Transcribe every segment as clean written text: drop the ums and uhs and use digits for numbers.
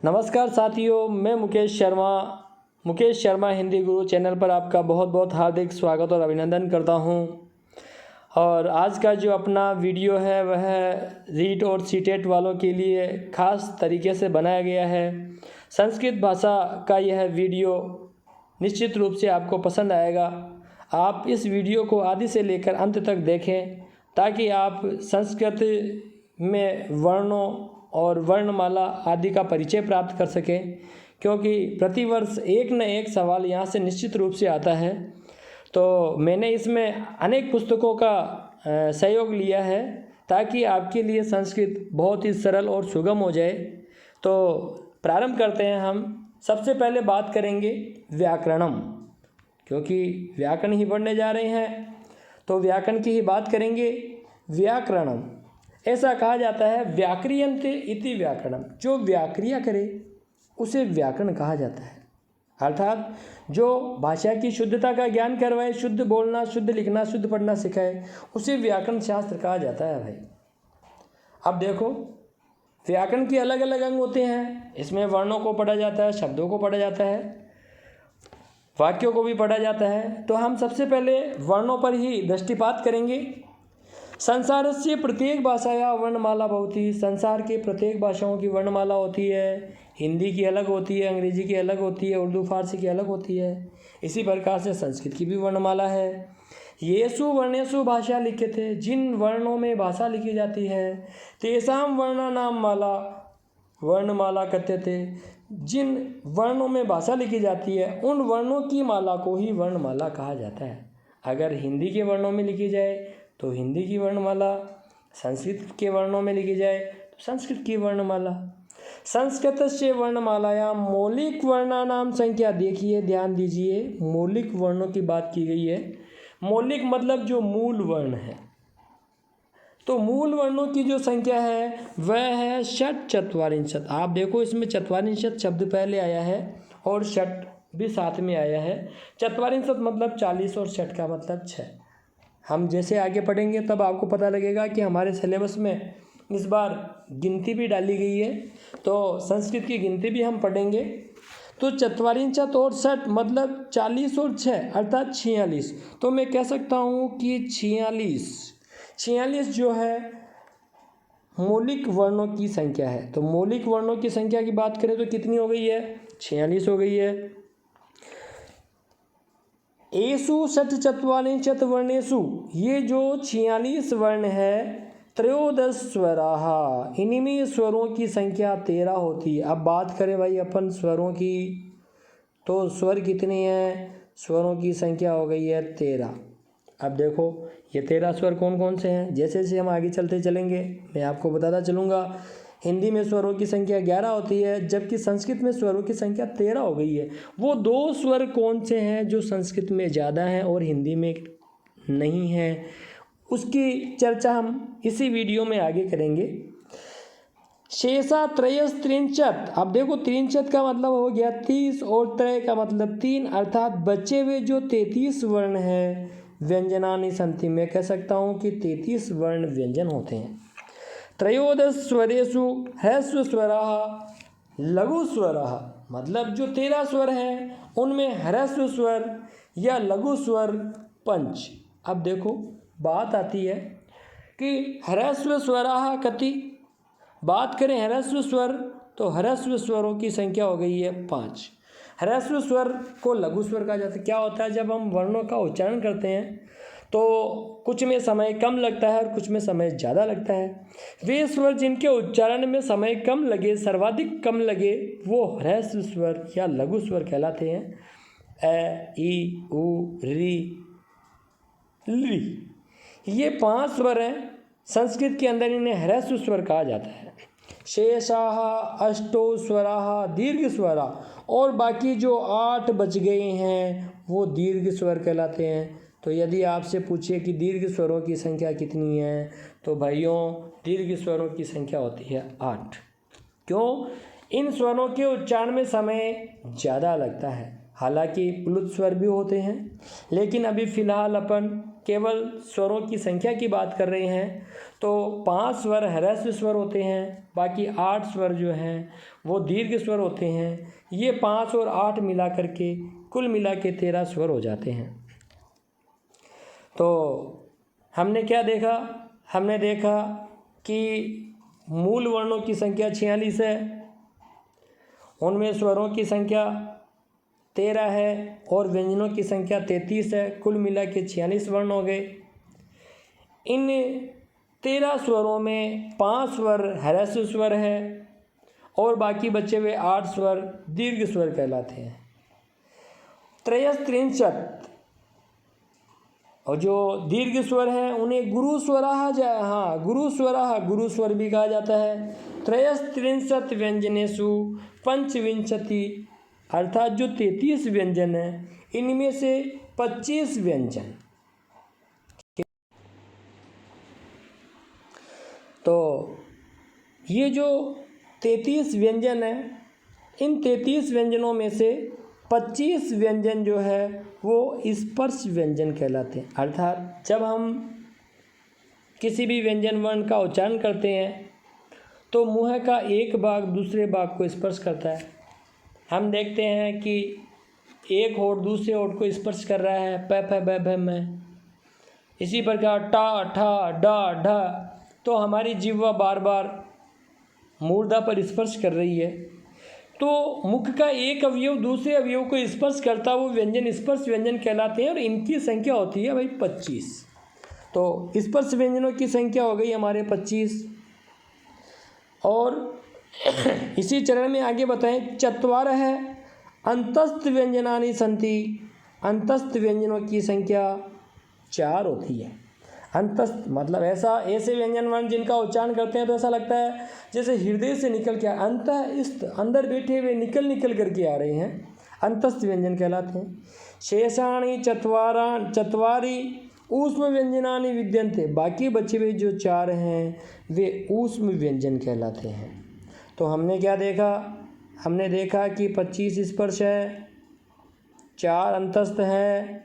नमस्कार साथियों, मैं मुकेश शर्मा हिंदी गुरु चैनल पर आपका बहुत बहुत हार्दिक स्वागत और अभिनंदन करता हूं। और आज का जो अपना वीडियो है वह रीट और सीटेट वालों के लिए ख़ास तरीके से बनाया गया है। संस्कृत भाषा का यह वीडियो निश्चित रूप से आपको पसंद आएगा। आप इस वीडियो को आदि से लेकर अंत तक देखें ताकि आप संस्कृत में वर्णों और वर्णमाला आदि का परिचय प्राप्त कर सकें, क्योंकि प्रतिवर्ष एक न एक सवाल यहाँ से निश्चित रूप से आता है। तो मैंने इसमें अनेक पुस्तकों का सहयोग लिया है ताकि आपके लिए संस्कृत बहुत ही सरल और सुगम हो जाए। तो प्रारंभ करते हैं। हम सबसे पहले बात करेंगे व्याकरणम, क्योंकि व्याकरण ही पढ़ने जा रहे हैं तो व्याकरण की ही बात करेंगे। व्याकरणम, ऐसा कहा जाता है व्याक्रियन्ते इति व्याकरणम, जो व्याक्रिया करे उसे व्याकरण कहा जाता है। अर्थात जो भाषा की शुद्धता का ज्ञान करवाए, शुद्ध बोलना, शुद्ध लिखना, शुद्ध पढ़ना सिखाए, उसे व्याकरण शास्त्र कहा जाता है भाई। अब देखो, व्याकरण के अलग अलग अंग होते हैं। इसमें वर्णों को पढ़ा जाता है, शब्दों को पढ़ा जाता है, वाक्यों को भी पढ़ा जाता है। तो हम सबसे पहले वर्णों पर ही दृष्टिपात करेंगे। संसार से प्रत्येक भाषाया वर्णमाला भवति, संसार के प्रत्येक भाषाओं की वर्णमाला होती है। हिंदी की अलग होती है, अंग्रेजी की अलग होती है, उर्दू फारसी की अलग होती है। इसी प्रकार से संस्कृत की भी वर्णमाला है। येषु वर्णेषु भाषा लिख्यते, जिन वर्णों में भाषा लिखी जाती है, तेषां वर्णानां माला वर्णमाला कथ्यते, जिन वर्णों में भाषा लिखी जाती है उन वर्णों की माला को ही वर्णमाला कहा जाता है। अगर हिंदी के वर्णों में लिखी जाए तो हिंदी की वर्णमाला, संस्कृत के वर्णों में लिखी जाए तो संस्कृत की वर्णमाला। संस्कृतस्य वर्णमालायां मौलिक वर्णानां संख्या, देखिए ध्यान दीजिए, मौलिक वर्णों की बात की गई है। मौलिक मतलब जो मूल वर्ण है। तो मूल वर्णों की जो संख्या है वह है षट् चत्वारिंशत्। आप देखो, इसमें चत्वारिंशत् शब्द पहले आया है और षट् भी साथ में आया है। चत्वारिंशत् मतलब 40 और षट् का मतलब 6। हम जैसे आगे पढ़ेंगे तब आपको पता लगेगा कि हमारे सिलेबस में इस बार गिनती भी डाली गई है, तो संस्कृत की गिनती भी हम पढ़ेंगे। तो चत्वारिंशत् और षट् मतलब 40 और 6 अर्थात 46। तो मैं कह सकता हूँ कि 46 जो है मौलिक वर्णों की संख्या है। तो मौलिक वर्णों की संख्या की बात करें तो कितनी हो गई है? 46 हो गई है। एषु षट् चत्वारिंशत् वर्णेषु, ये जो 46 वर्ण है, त्रयोदश स्वराः, इनमें स्वरों की संख्या 13 होती है। अब बात करें भाई अपन स्वरों की, तो स्वर कितने हैं? स्वरों की संख्या हो गई है 13। अब देखो ये 13 स्वर कौन कौन से हैं? जैसे जैसे हम आगे चलते चलेंगे मैं आपको बताता चलूँगा। हिंदी में स्वरों की संख्या 11 होती है, जबकि संस्कृत में स्वरों की संख्या 13 हो गई है। वो 2 स्वर कौन से हैं जो संस्कृत में ज़्यादा हैं और हिंदी में नहीं हैं, उसकी चर्चा हम इसी वीडियो में आगे करेंगे। शेषा त्रयस् त्रिंशत्। अब देखो, त्रिंशत् का मतलब हो गया 30 और त्रय का मतलब 3, अर्थात बचे हुए जो 33 वर्ण हैं व्यंजनानि सन्ति, मैं कह सकता हूँ कि 33 वर्ण व्यंजन होते हैं। त्रयोदश स्वरेषु ह्रस्व स्वराः लघु स्वराः, मतलब जो 13 स्वर हैं उनमें ह्रस्व स्वर या लघु स्वर 5। अब देखो बात आती है कि ह्रस्व स्वराः कति, बात करें ह्रस्व स्वर तो ह्रस्व स्वरों की संख्या हो गई है 5। ह्रस्व स्वर को लघु स्वर कहा जाता है। क्या होता है, जब हम वर्णों का उच्चारण करते हैं तो कुछ में समय कम लगता है और कुछ में समय ज़्यादा लगता है। वे स्वर जिनके उच्चारण में समय कम लगे, सर्वाधिक कम लगे, वो ह्रस्व स्वर या लघु स्वर कहलाते हैं। ए, ई, उ, री, ली, ये 5 स्वर हैं। संस्कृत के अंदर इन्हें ह्रस्व स्वर कहा जाता है। शेषाः अष्टौ स्वराः दीर्घ स्वरा, और बाकी जो 8 बच गए हैं वो दीर्घ स्वर कहलाते हैं। तो यदि आपसे पूछे कि दीर्घ स्वरों की संख्या कितनी है, तो भाइयों दीर्घ स्वरों की संख्या होती है 8। क्यों? इन स्वरों के उच्चारण में समय ज़्यादा लगता है। हालांकि प्लुत स्वर भी होते हैं, लेकिन अभी फ़िलहाल अपन केवल स्वरों की संख्या की बात कर रहे हैं। तो 5 स्वर ह्रस्व स्वर होते हैं, बाकी 8 स्वर जो हैं वो दीर्घ स्वर होते हैं। ये 5 और 8 मिला करके कुल मिला के 13 स्वर हो जाते हैं। तो हमने क्या देखा? हमने देखा कि मूल वर्णों की संख्या 46 है, उनमें स्वरों की संख्या 13 है और व्यंजनों की संख्या 33 है। कुल मिला के 46 वर्ण हो गए। इन 13 स्वरों में 5 स्वर ह्रस्व स्वर है और बाकी बचे हुए 8 स्वर दीर्घ स्वर कहलाते हैं। त्रयस्त्रिंशत् और जो दीर्घ स्वर हैं उन्हें गुरु स्वर भी कहा जाता है। त्रयस्त्रिंशत् व्यंजनेषु पंचविंशति अर्थात जो 33 व्यंजन हैं इनमें से 25 व्यंजन, तो ये जो 33 व्यंजन है, इन 33 व्यंजनों में से 25 व्यंजन जो है वो स्पर्श व्यंजन कहलाते हैं। अर्थात जब हम किसी भी व्यंजन वर्ण का उच्चारण करते हैं तो मुंह का एक भाग दूसरे भाग को स्पर्श करता है। हम देखते हैं कि एक होठ दूसरे होठ को स्पर्श कर रहा है, प फ ब भ में। इसी प्रकार टा ठा डा ढा, तो हमारी जिह्वा बार बार मूर्धा पर स्पर्श कर रही है। तो मुख का एक अवयव दूसरे अवयव को स्पर्श करता वो व्यंजन स्पर्श व्यंजन कहलाते हैं और इनकी संख्या होती है भाई 25। तो स्पर्श व्यंजनों की संख्या हो गई हमारे 25। और इसी चरण में आगे बताएं, चत्वारः अंतस्थ व्यंजनानि सन्ति। अंतस्थ व्यंजनों की संख्या 4 होती है। अंतस्थ मतलब ऐसे व्यंजन वर्ण जिनका उच्चारण करते हैं तो ऐसा लगता है जैसे हृदय से निकल के, अंतस्थ अंदर बैठे हुए निकल करके आ रहे हैं, अंतस्थ व्यंजन कहलाते हैं। शेषाणि चत्वारि ऊष्म व्यंजनानि विद्यन्ते। बाकी बचे हुए जो 4 हैं वे ऊष्म व्यंजन कहलाते हैं। तो हमने क्या देखा? हमने देखा कि 25 स्पर्श है, 4 अंतस्थ है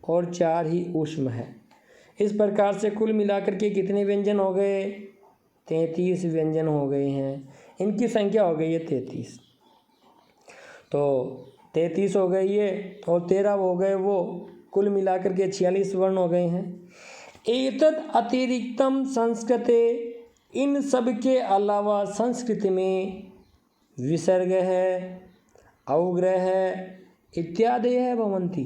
और 4 ही ऊष्म है। इस प्रकार से कुल मिलाकर के कितने व्यंजन हो गए? 33 व्यंजन हो गए हैं। इनकी संख्या हो गई है 33। तो 33 हो गई है और 13 हो गए वो, कुल मिलाकर के 46 वर्ण हो गए हैं। एतद अतिरिक्तम संस्कृते, इन सब के अलावा संस्कृत में विसर्ग है, अवग्रह है, इत्यादि है भवंती।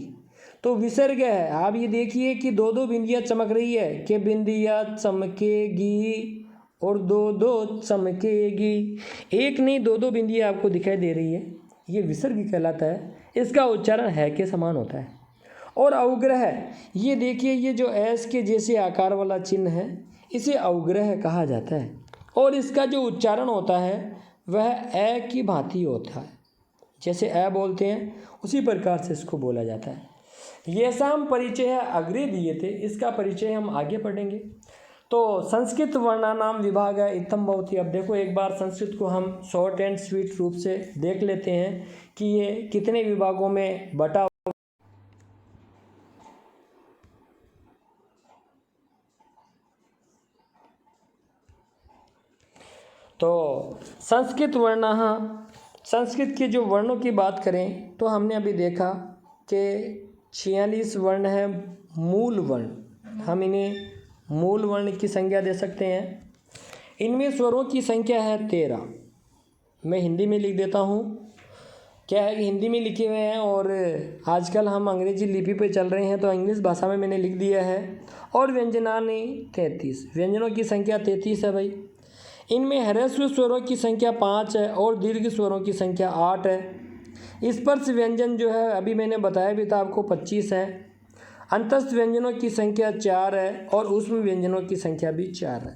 तो विसर्ग है, आप ये देखिए कि 2-2 बिंदियाँ चमक रही है कि बिंदिया चमकेगी और 2-2 चमकेगी। एक नहीं 2-2 बिंदियाँ आपको दिखाई दे रही है, ये विसर्ग कहलाता है। इसका उच्चारण है के समान होता है। और अवग्रह, ये देखिए ये जो ऐस के जैसे आकार वाला चिन्ह है इसे अवग्रह कहा जाता है और इसका जो उच्चारण होता है वह ए की भांति होता है। जैसे ए बोलते हैं उसी प्रकार से इसको बोला जाता है। ये शाम परिचय है अग्रे दिए थे, इसका परिचय हम आगे पढ़ेंगे। तो संस्कृत वर्णानाम विभाग है इत्थम भवति। अब देखो एक बार संस्कृत को हम शॉर्ट एंड स्वीट रूप से देख लेते हैं कि ये कितने विभागों में बटा। तो संस्कृत वर्णाः, संस्कृत के जो वर्णों की बात करें तो हमने अभी देखा कि 46 वर्ण है मूल वर्ण। हम इन्हें मूल वर्ण की संज्ञा दे सकते हैं। इनमें स्वरों की संख्या है 13। मैं हिंदी में लिख देता हूँ। क्या है कि हिंदी में लिखे हुए हैं और आजकल हम अंग्रेजी लिपि पे चल रहे हैं तो इंग्लिश भाषा में मैंने लिख दिया है। और व्यंजनानि 33, व्यंजनों की संख्या 33 है भाई। इनमें ह्रस्व स्वरों की संख्या 5 है और दीर्घ स्वरों की संख्या 8 है। स्पर्श व्यंजन जो है अभी मैंने बताया भी था आपको 25 है। अंतस्थ व्यंजनों की संख्या 4 है और ऊष्म व्यंजनों की संख्या भी 4 है।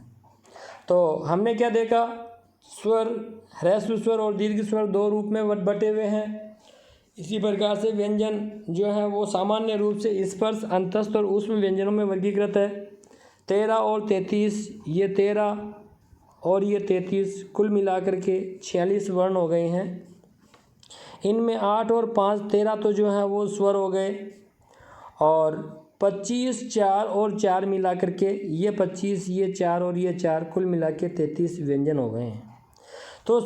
तो हमने क्या देखा? स्वर, ह्रस्व स्वर और दीर्घ स्वर 2 रूप में बटे हुए हैं। इसी प्रकार से व्यंजन जो है वो सामान्य रूप से स्पर्श, अंतस्थ और ऊष्म व्यंजनों में वर्गीकृत है। 13 और 33, ये 13 और ये 33, कुल मिलाकर के 46 वर्ण हो गए हैं। इनमें 8 और 5 13 तो जो है वो स्वर हो गए, और 25 4 और 4 मिला करके ये 25, ये 4 और ये 4 कुल मिला के 33 व्यंजन हो गए हैं। तो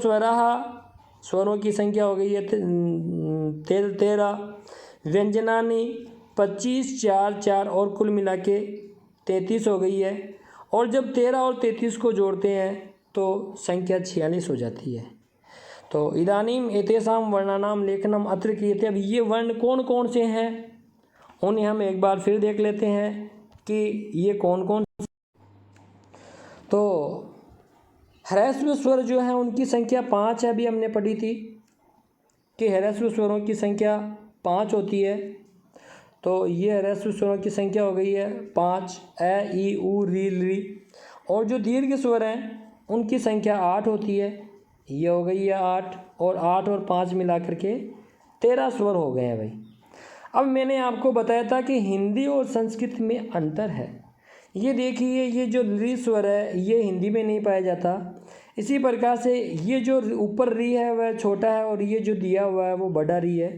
स्वरों की संख्या हो गई है 13, व्यंजनानि 25 4 4 और कुल मिला के 33 हो गई है। और जब 13 और 33 को जोड़ते हैं तो संख्या 46 हो जाती है। तो इदानीम एतेषां वर्णानां लेखनम अत्र क्रियते। अब ये वर्ण कौन कौन से हैं उन्हें हम एक बार फिर देख लेते हैं कि ये कौन कौन। तो ह्रस्व स्वर जो है उनकी संख्या 5 है, अभी हमने पढ़ी थी कि ह्रस्व स्वरों की संख्या 5 होती है। तो ये ह्रस्व स्वरों की संख्या हो गई है 5, ए ई उ री ली। और जो दीर्घ स्वर हैं उनकी संख्या 8 होती है, ये हो गई है 8, और 8 और 5 मिला करके 13 स्वर हो गए हैं भाई। अब मैंने आपको बताया था कि हिंदी और संस्कृत में अंतर है। ये देखिए, ये जो री स्वर है ये हिंदी में नहीं पाया जाता। इसी प्रकार से ये जो ऊपर री है वह छोटा है, और ये जो दिया हुआ है वो बड़ा री है।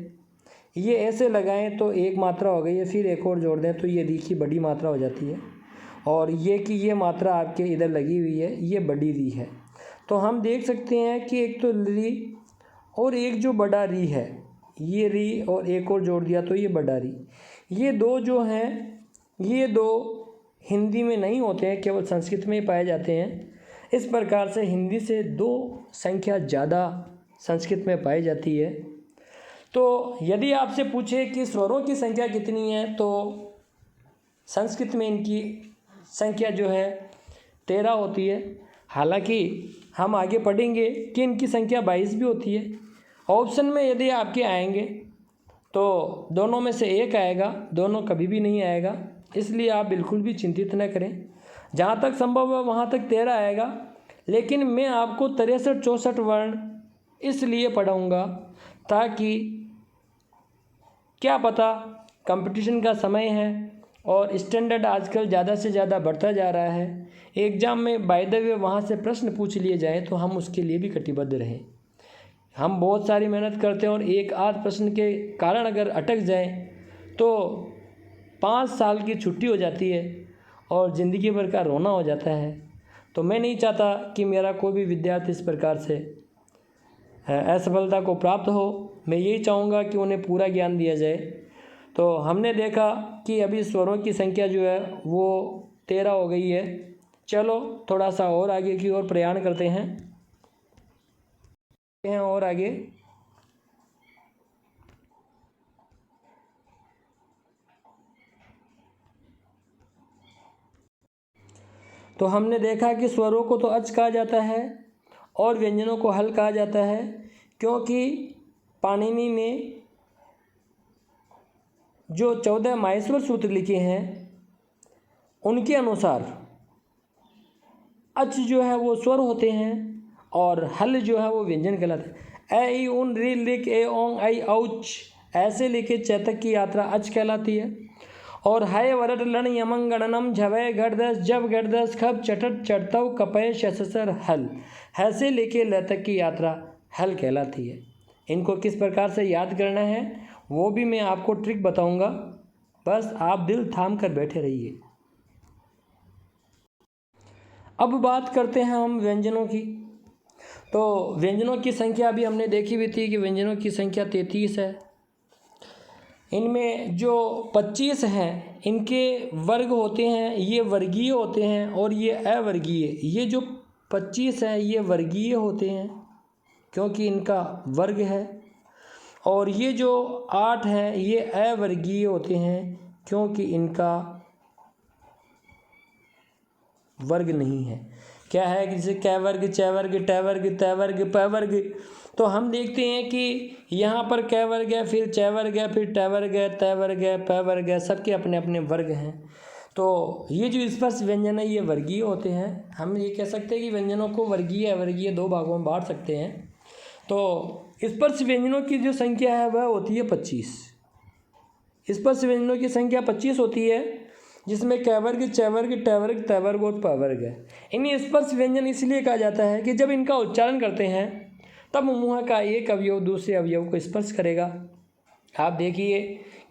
ये ऐसे लगाएं तो एक मात्रा हो गई है, फिर एक और जोड़ दें तो ये री की बड़ी मात्रा हो जाती है, और ये कि ये मात्रा आपके इधर लगी हुई है ये बड़ी री है। तो हम देख सकते हैं कि एक तो री और एक जो बड़ा री है, ये री और एक और जोड़ दिया तो ये बड़ा री। ये दो जो हैं ये दो हिंदी में नहीं होते हैं, केवल संस्कृत में ही पाए जाते हैं। इस प्रकार से हिंदी से 2 संख्या ज़्यादा संस्कृत में पाई जाती है। तो यदि आपसे पूछे कि स्वरों की संख्या कितनी है तो संस्कृत में इनकी संख्या जो है 13 होती है। हालांकि हम आगे पढ़ेंगे कि इनकी संख्या 22 भी होती है। ऑप्शन में यदि आपके आएंगे तो दोनों में से एक आएगा, दोनों कभी भी नहीं आएगा, इसलिए आप बिल्कुल भी चिंतित न करें। जहाँ तक संभव है वहाँ तक 13 आएगा, लेकिन मैं आपको 63 64 वर्ण इसलिए पढ़ाऊँगा ताकि क्या पता, कंपटीशन का समय है और स्टैंडर्ड आजकल ज़्यादा से ज़्यादा बढ़ता जा रहा है। एग्ज़ाम में बाय द वे वहाँ से प्रश्न पूछ लिए जाएँ तो हम उसके लिए भी कटिबद्ध रहें। हम बहुत सारी मेहनत करते हैं और एक आध प्रश्न के कारण अगर अटक जाएं तो 5 साल की छुट्टी हो जाती है और ज़िंदगी भर का रोना हो जाता है। तो मैं नहीं चाहता कि मेरा कोई भी विद्यार्थी इस प्रकार से असफलता को प्राप्त हो। मैं यही चाहूँगा कि उन्हें पूरा ज्ञान दिया जाए। तो हमने देखा कि अभी स्वरों की संख्या जो है वो 13 हो गई है। चलो थोड़ा सा और आगे की ओर प्रयाण करते हैं और आगे। तो हमने देखा कि स्वरों को तो अच कहा जाता है और व्यंजनों को हल कहा जाता है, क्योंकि पाणिनि ने जो 14 माहेश्वर सूत्र लिखे हैं उनके अनुसार अच जो है वो स्वर होते हैं और हल जो है वो व्यंजन कहलाते हैं। ए ई उन री लिख ए ओंग आई औच ऐसे लिखे चैतक की यात्रा अच कहलाती है। और हय वरट लन यमंग गणनम झवय घटदस जब घटदस खब चटट चटतव कपय शससर हल ऐसे लेके लतक की यात्रा हल कहलाती है। इनको किस प्रकार से याद करना है वो भी मैं आपको ट्रिक बताऊंगा, बस आप दिल थाम कर बैठे रहिए। अब बात करते हैं हम व्यंजनों की। तो व्यंजनों की संख्या अभी हमने देखी हुई थी कि व्यंजनों की संख्या 33 है। इनमें जो 25 हैं इनके वर्ग होते हैं, ये वर्गीय होते हैं और ये अवर्गीय। ये जो 25 हैं ये वर्गीय होते हैं क्योंकि इनका वर्ग है, और ये जो 8 हैं ये अवर्गीय होते हैं क्योंकि इनका वर्ग नहीं है। क्या है कि जैसे कै वर्ग, चै वर्ग, टै वर्ग, तै वर्ग, पै वर्ग। तो हम देखते हैं कि यहाँ पर कै वर्ग है, फिर चै वर्ग है, फिर टै वर्ग है, तै वर्ग है, पै वर्ग है, सबके अपने अपने वर्ग हैं। तो ये जो स्पर्श व्यंजन है ये वर्गीय होते हैं। हम ये कह सकते हैं कि व्यंजनों को वर्गीय अवर्गीय 2 भागों में बांट सकते हैं। तो स्पर्श व्यंजनों की जो संख्या है वह होती है 25। स्पर्श व्यंजनों की संख्या 25 होती है, जिसमें कै वर्ग, चै वर्ग, टै वर्ग, तै वर्ग और पै वर्ग है। इन्हीं स्पर्श व्यंजन इसलिए कहा जाता है कि जब इनका उच्चारण करते हैं तब मुंह का एक अवयव दूसरे अवयव को स्पर्श करेगा। आप देखिए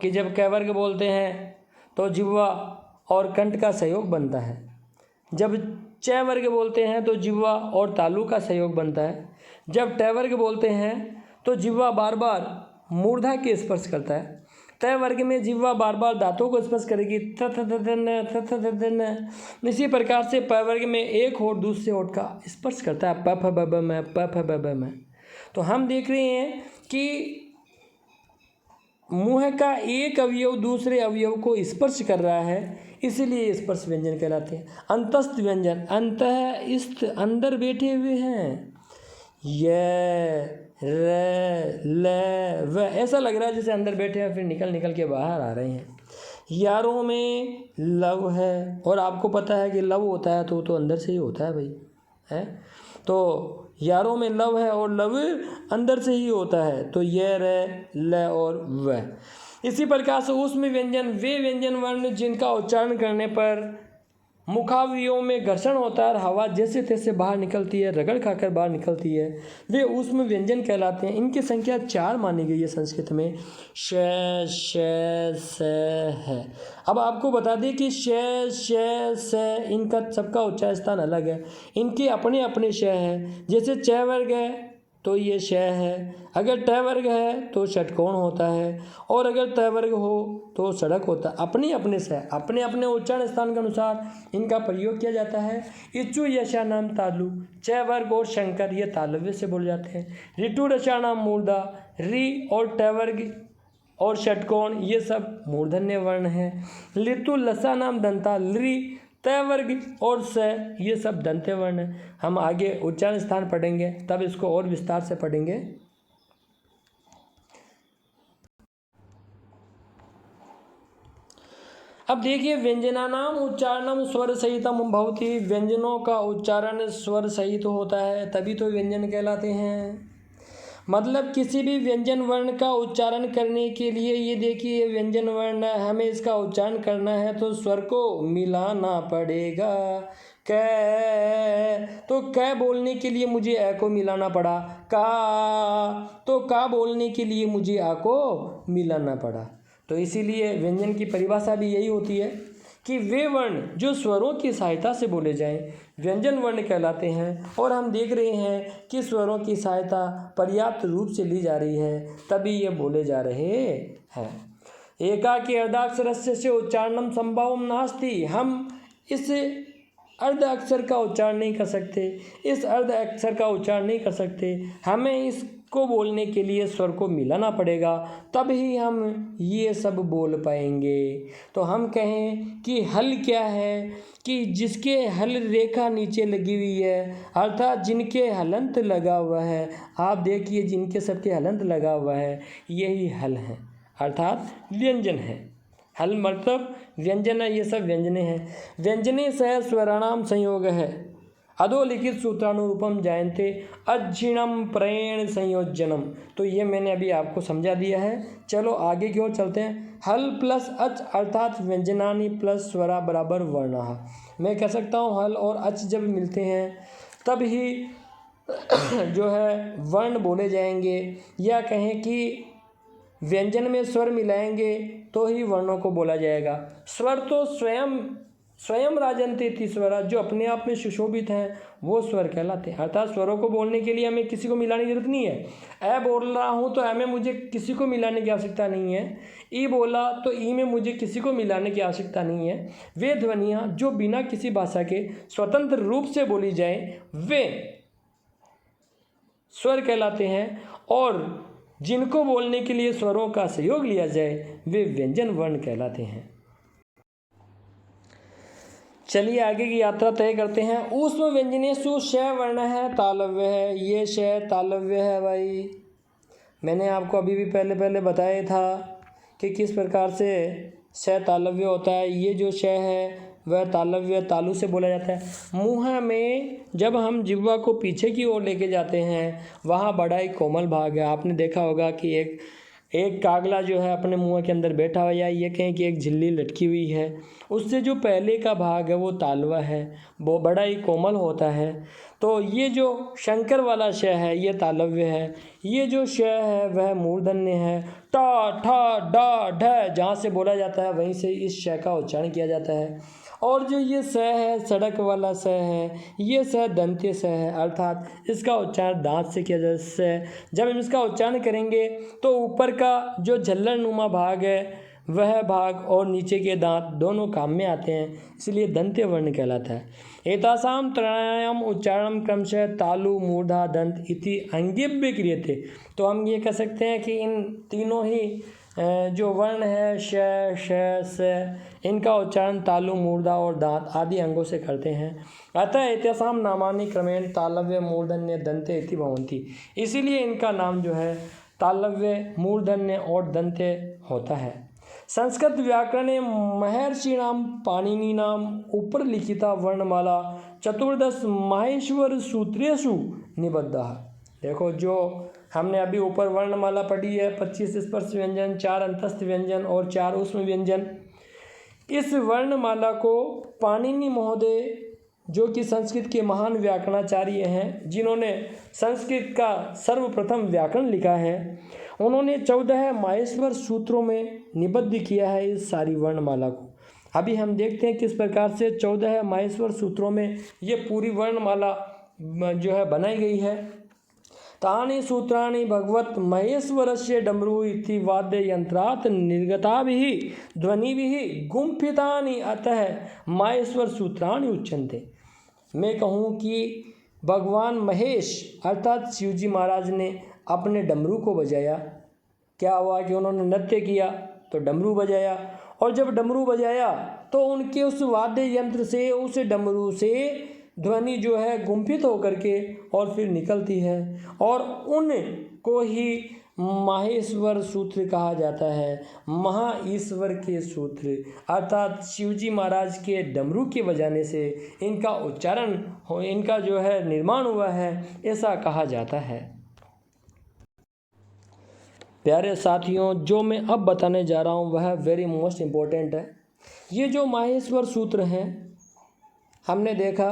कि जब क वर्ग बोलते हैं तो जिह्वा और कंठ का सहयोग बनता है। जब च वर्ग बोलते हैं तो जिह्वा और तालु का सहयोग बनता है। जब ट वर्ग बोलते हैं तो जिह्वा बार बार मूर्धा के स्पर्श करता है। त वर्ग में जिह्वा बार बार दांतों को स्पर्श करेगी। थ थ थ न थ थ थ थ न। इसी प्रकार से प वर्ग में एक होठ दूसरे होठ का स्पर्श करता है। प फ ब ब में, प फ ब ब में। तो हम देख रहे हैं कि मुंह का एक अवयव दूसरे अवयव को स्पर्श कर रहा है, इसीलिए स्पर्श व्यंजन कहलाते हैं। अंतस्थ व्यंजन, अंतः अंदर बैठे हुए हैं। य र ल व, ऐसा लग रहा है जैसे अंदर बैठे हैं फिर निकल के बाहर आ रहे हैं। यारों में लव है, और आपको पता है कि लव होता है तो अंदर से ही होता है भाई, है। तो यारों में लव है और लव अंदर से ही होता है। तो ये र ल और व। इसी प्रकार से उसमें व्यंजन, वे व्यंजन वर्ण जिनका उच्चारण करने पर मुखावयवों में घर्षण होता है और हवा जैसे तैसे बाहर निकलती है, रगड़ खाकर बाहर निकलती है, वे उसमें व्यंजन कहलाते हैं। इनकी संख्या 4 मानी गई है संस्कृत में। श, श, स है। अब आपको बता दें कि श, श, स इनका सबका उच्चारण स्थान अलग है। इनके अपने अपने श है। जैसे च वर्ग है तो ये श है, अगर ट वर्ग है तो षटकोण होता है, और अगर त वर्ग हो तो सड़क होता है। अपने अपने से अपने अपने उच्चारण स्थान के अनुसार इनका प्रयोग किया जाता है। इच्चु यशा नाम तालु, च वर्ग और शंकर ये तालव्य से बोले जाते हैं। ऋतु रचा नाम मूर्धा, रि और ट वर्ग और षटकोण ये सब मूर्धन्य वर्ण हैं। लितु लसा नाम दंता, लृ त वर्ग और स ये सब दंत्य वर्ण हैं। हम आगे उच्चारण स्थान पढ़ेंगे तब इसको और विस्तार से पढ़ेंगे। अब देखिए, व्यंजनानाम उच्चारणम स्वर सहितम भवति, व्यंजनों का उच्चारण स्वर सहित होता है तभी तो व्यंजन कहलाते हैं। मतलब किसी भी व्यंजन वर्ण का उच्चारण करने के लिए, ये देखिए व्यंजन वर्ण हमें इसका उच्चारण करना है तो स्वर को मिलाना पड़ेगा। क, तो क बोलने के लिए मुझे अ को मिलाना पड़ा। का, तो का बोलने के लिए मुझे आ को मिलाना पड़ा। तो इसीलिए व्यंजन की परिभाषा भी यही होती है कि वे वर्ण जो स्वरों की सहायता से बोले जाएं व्यंजन वर्ण कहलाते हैं। और हम देख रहे हैं कि स्वरों की सहायता पर्याप्त रूप से ली जा रही है तभी ये बोले जा रहे हैं। एकाकी अर्धाक्षरस्य से उच्चारणम संभवम नास्ति, हम इस अर्ध अक्षर का उच्चारण नहीं कर सकते, इस अर्ध अक्षर का उच्चारण नहीं कर सकते। हमें इसको बोलने के लिए स्वर को मिलाना पड़ेगा तब ही हम ये सब बोल पाएंगे। तो हम कहें कि हल क्या है, कि जिसके हल रेखा नीचे लगी हुई है, अर्थात जिनके हलंत लगा हुआ है। आप देखिए जिनके सबके हलंत लगा हुआ है यही हल है, अर्थात व्यंजन है। हल मतलब व्यंजन है, ये सब व्यंजने हैं। व्यंजने सह स्वराणाम संयोग है, अधोलिखित सूत्रानुरूपम जायन्ते अज्झिणम प्रेण संयोजनम। तो ये मैंने अभी आपको समझा दिया है। चलो आगे की ओर चलते हैं। हल प्लस अच अर्थात व्यंजनानि प्लस स्वरा बराबर वर्णः। मैं कह सकता हूँ हल और अच जब मिलते हैं तब ही जो है वर्ण बोले जाएंगे, या कहें कि व्यंजन में स्वर मिलाएंगे तो ही वर्णों को बोला जाएगा। स्वर तो स्वयं राजन्ते इति स्वरा, जो अपने आप में सुशोभित हैं वो स्वर कहलाते हैं। अर्थात स्वरों को बोलने के लिए हमें किसी को मिलाने की जरूरत नहीं है। ए बोल रहा हूँ तो ए में मुझे किसी को मिलाने की आवश्यकता नहीं है। ई बोला तो ई में मुझे किसी को मिलाने की आवश्यकता नहीं है। वे ध्वनियाँ जो बिना किसी भाषा के स्वतंत्र रूप से बोली जाए वे स्वर कहलाते हैं, और जिनको बोलने के लिए स्वरों का सहयोग लिया जाए वे व्यंजन वर्ण कहलाते हैं। चलिए आगे की यात्रा तय करते हैं। ऊष्म व्यंजनेषु श वर्ण है, तालव्य है। ये श तालव्य है भाई। मैंने आपको अभी भी पहले बताया था कि किस प्रकार से श तालव्य होता है। ये जो श है वह तालव्य तालु से बोला जाता है। मुँह में जब हम जिह्वा को पीछे की ओर लेके जाते हैं वहाँ बड़ा ही कोमल भाग है। आपने देखा होगा कि एक कागला जो है अपने मुंह के अंदर बैठा हुआ, या ये कहें कि एक झिल्ली लटकी हुई है, उससे जो पहले का भाग है वो तालवा है, वो बड़ा ही कोमल होता है। तो ये जो शंकर वाला श है ये तालव्य है, ये जो श है वह मूर्धन्य है। टा ठा डा ढ जहाँ से बोला जाता है वहीं से इस श का उच्चारण किया जाता है। और जो ये स है सड़क वाला स है, ये स दंत्य स है, अर्थात इसका उच्चारण दांत से किया जाता है। जब हम इसका उच्चारण करेंगे तो ऊपर का जो झल्लर नुमा भाग है वह भाग और नीचे के दांत दोनों काम में आते हैं, इसलिए दंत्य वर्ण कहलाता है। एतासाम त्रयाणाम उच्चारण क्रमशः तालु मूर्धा दंत इति अंगिभ्य क्रियते। तो हम ये कह सकते हैं कि इन तीनों ही जो वर्ण है श श स, इनका उच्चारण तालु मूर्धा और दांत आदि अंगों से करते हैं। अतः एतेषां नामानि क्रमेण तालव्य मूर्धन्य दंत्य इति भवन्ति। इसीलिए इनका नाम जो है तालव्य मूर्धन्य और दंत्य होता है। संस्कृत व्याकरणे महर्षिणां पाणिनीनां ऊपर लिखिता वर्णमाला चतुर्दश माहेश्वर सूत्रेषु निबद्धः। देखो जो हमने अभी ऊपर वर्णमाला पढ़ी है, 25 स्पर्श व्यंजन, 4 अंतस्थ व्यंजन और 4 ऊष्म व्यंजन। इस वर्णमाला को पाणिनि महोदय जो कि संस्कृत के महान व्याकरणाचार्य हैं, जिन्होंने संस्कृत का सर्वप्रथम व्याकरण लिखा है, उन्होंने 14 माहेश्वर सूत्रों में निबद्ध किया है इस सारी वर्णमाला को। अभी हम देखते हैं किस प्रकार से 14 माहेश्वर सूत्रों में ये पूरी वर्णमाला जो है बनाई गई है। तानि सूत्राणि भगवत महेश्वरस्य डमरू इति वाद्य यंत्रात् निर्गताभिः ध्वनिभिः गुम्फितानि अतः माहेश्वर सूत्राणि उच्यन्ते। मैं कहूँ कि भगवान महेश अर्थात शिवजी महाराज ने अपने डमरू को बजाया। क्या हुआ कि उन्होंने नृत्य किया तो डमरू बजाया, और जब डमरू बजाया तो उनके उस वाद्य यंत्र से, उस डमरू से ध्वनि जो है गुम्फित होकर के और फिर निकलती है, और उनको ही माहेश्वर सूत्र कहा जाता है। महा ईश्वर के सूत्र अर्थात शिवजी महाराज के डमरू के बजाने से इनका उच्चारण हो, इनका जो है निर्माण हुआ है, ऐसा कहा जाता है। प्यारे साथियों, जो मैं अब बताने जा रहा हूँ वह वेरी मोस्ट इम्पोर्टेंट है। ये जो माहेश्वर सूत्र हैं, हमने देखा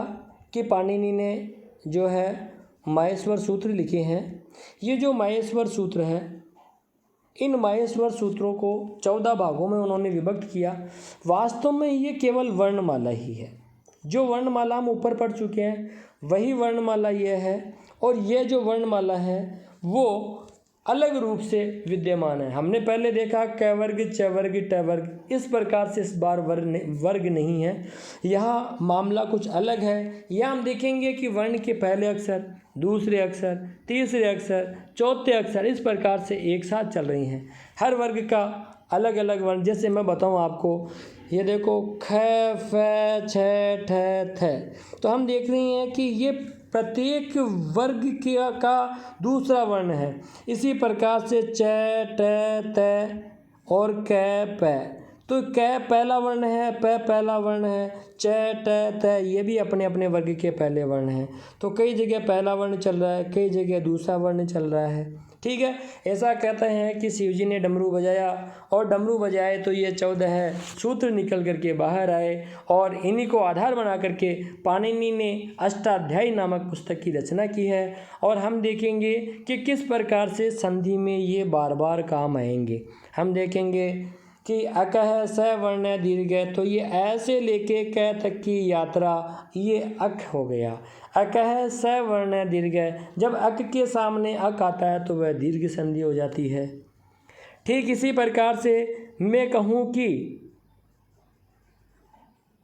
कि पाणिनि ने जो है माहेश्वर सूत्र लिखे हैं। ये जो माहेश्वर सूत्र है, इन माहेश्वर सूत्रों को 14 भागों में उन्होंने विभक्त किया। वास्तव में ये केवल वर्णमाला ही है। जो वर्णमाला हम ऊपर पढ़ चुके हैं वही वर्णमाला ये है, और ये जो वर्णमाला है वो अलग रूप से विद्यमान है। हमने पहले देखा क वर्ग, च वर्ग, ट वर्ग, इस प्रकार से इस बार वर्ग नहीं है। यहाँ मामला कुछ अलग है। यहाँ हम देखेंगे कि वर्ण के पहले अक्षर, दूसरे अक्षर, तीसरे अक्षर, चौथे अक्षर इस प्रकार से एक साथ चल रही हैं। हर वर्ग का अलग अलग वर्ण, जैसे मैं बताऊँ आपको, ये देखो ख, फ, छ, ठ, थ, तो हम देख रहे हैं कि ये प्रत्येक वर्ग का दूसरा वर्ण है। इसी प्रकार से च, ट, त और क, प, तो क पहला वर्ण है, प पहला वर्ण है, च, ट, त ये भी अपने अपने वर्ग के पहले वर्ण हैं। तो कई जगह पहला वर्ण चल रहा है, कई जगह दूसरा वर्ण चल रहा है। ठीक है, ऐसा कहते हैं कि शिवजी ने डमरू बजाया, और डमरू बजाए तो ये 14 सूत्र निकल करके बाहर आए, और इन्हीं को आधार बना करके पाणिनि ने अष्टाध्यायी नामक पुस्तक की रचना की है। और हम देखेंगे कि किस प्रकार से संधि में ये बार बार काम आएंगे। हम देखेंगे कि अकह स वर्ण दीर्घ, तो ये ऐसे लेके क तक की यात्रा ये अक हो गया। अकह स वर्ण दीर्घ, जब अक के सामने अक आता है तो वह दीर्घ संधि हो जाती है। ठीक इसी प्रकार से मैं कहूँ कि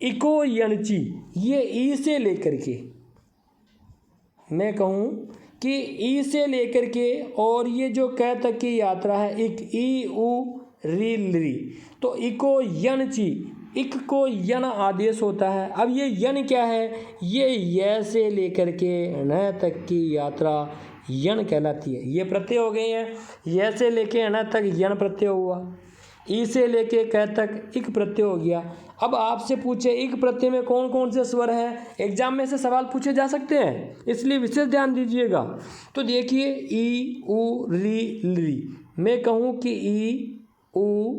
इको यणची, ये ई से लेकर के, मैं कहूँ कि ई से लेकर के और ये जो क तक की यात्रा है, इक ई उ री ली, तो इको यणची, इक को यन आदेश होता है। अब ये यन क्या है, ये से लेकर के न तक की यात्रा यन कहलाती है। ये प्रत्यय हो गए हैं, ये से लेके न तक यन प्रत्यय हुआ, ई से लेके क तक इक प्रत्यय हो गया। अब आपसे पूछे इक प्रत्यय में कौन कौन से स्वर हैं, एग्जाम में से सवाल पूछे जा सकते हैं, इसलिए विशेष ध्यान दीजिएगा। तो देखिए ई उ री ली, मैं कहूँ कि ई, ऊ,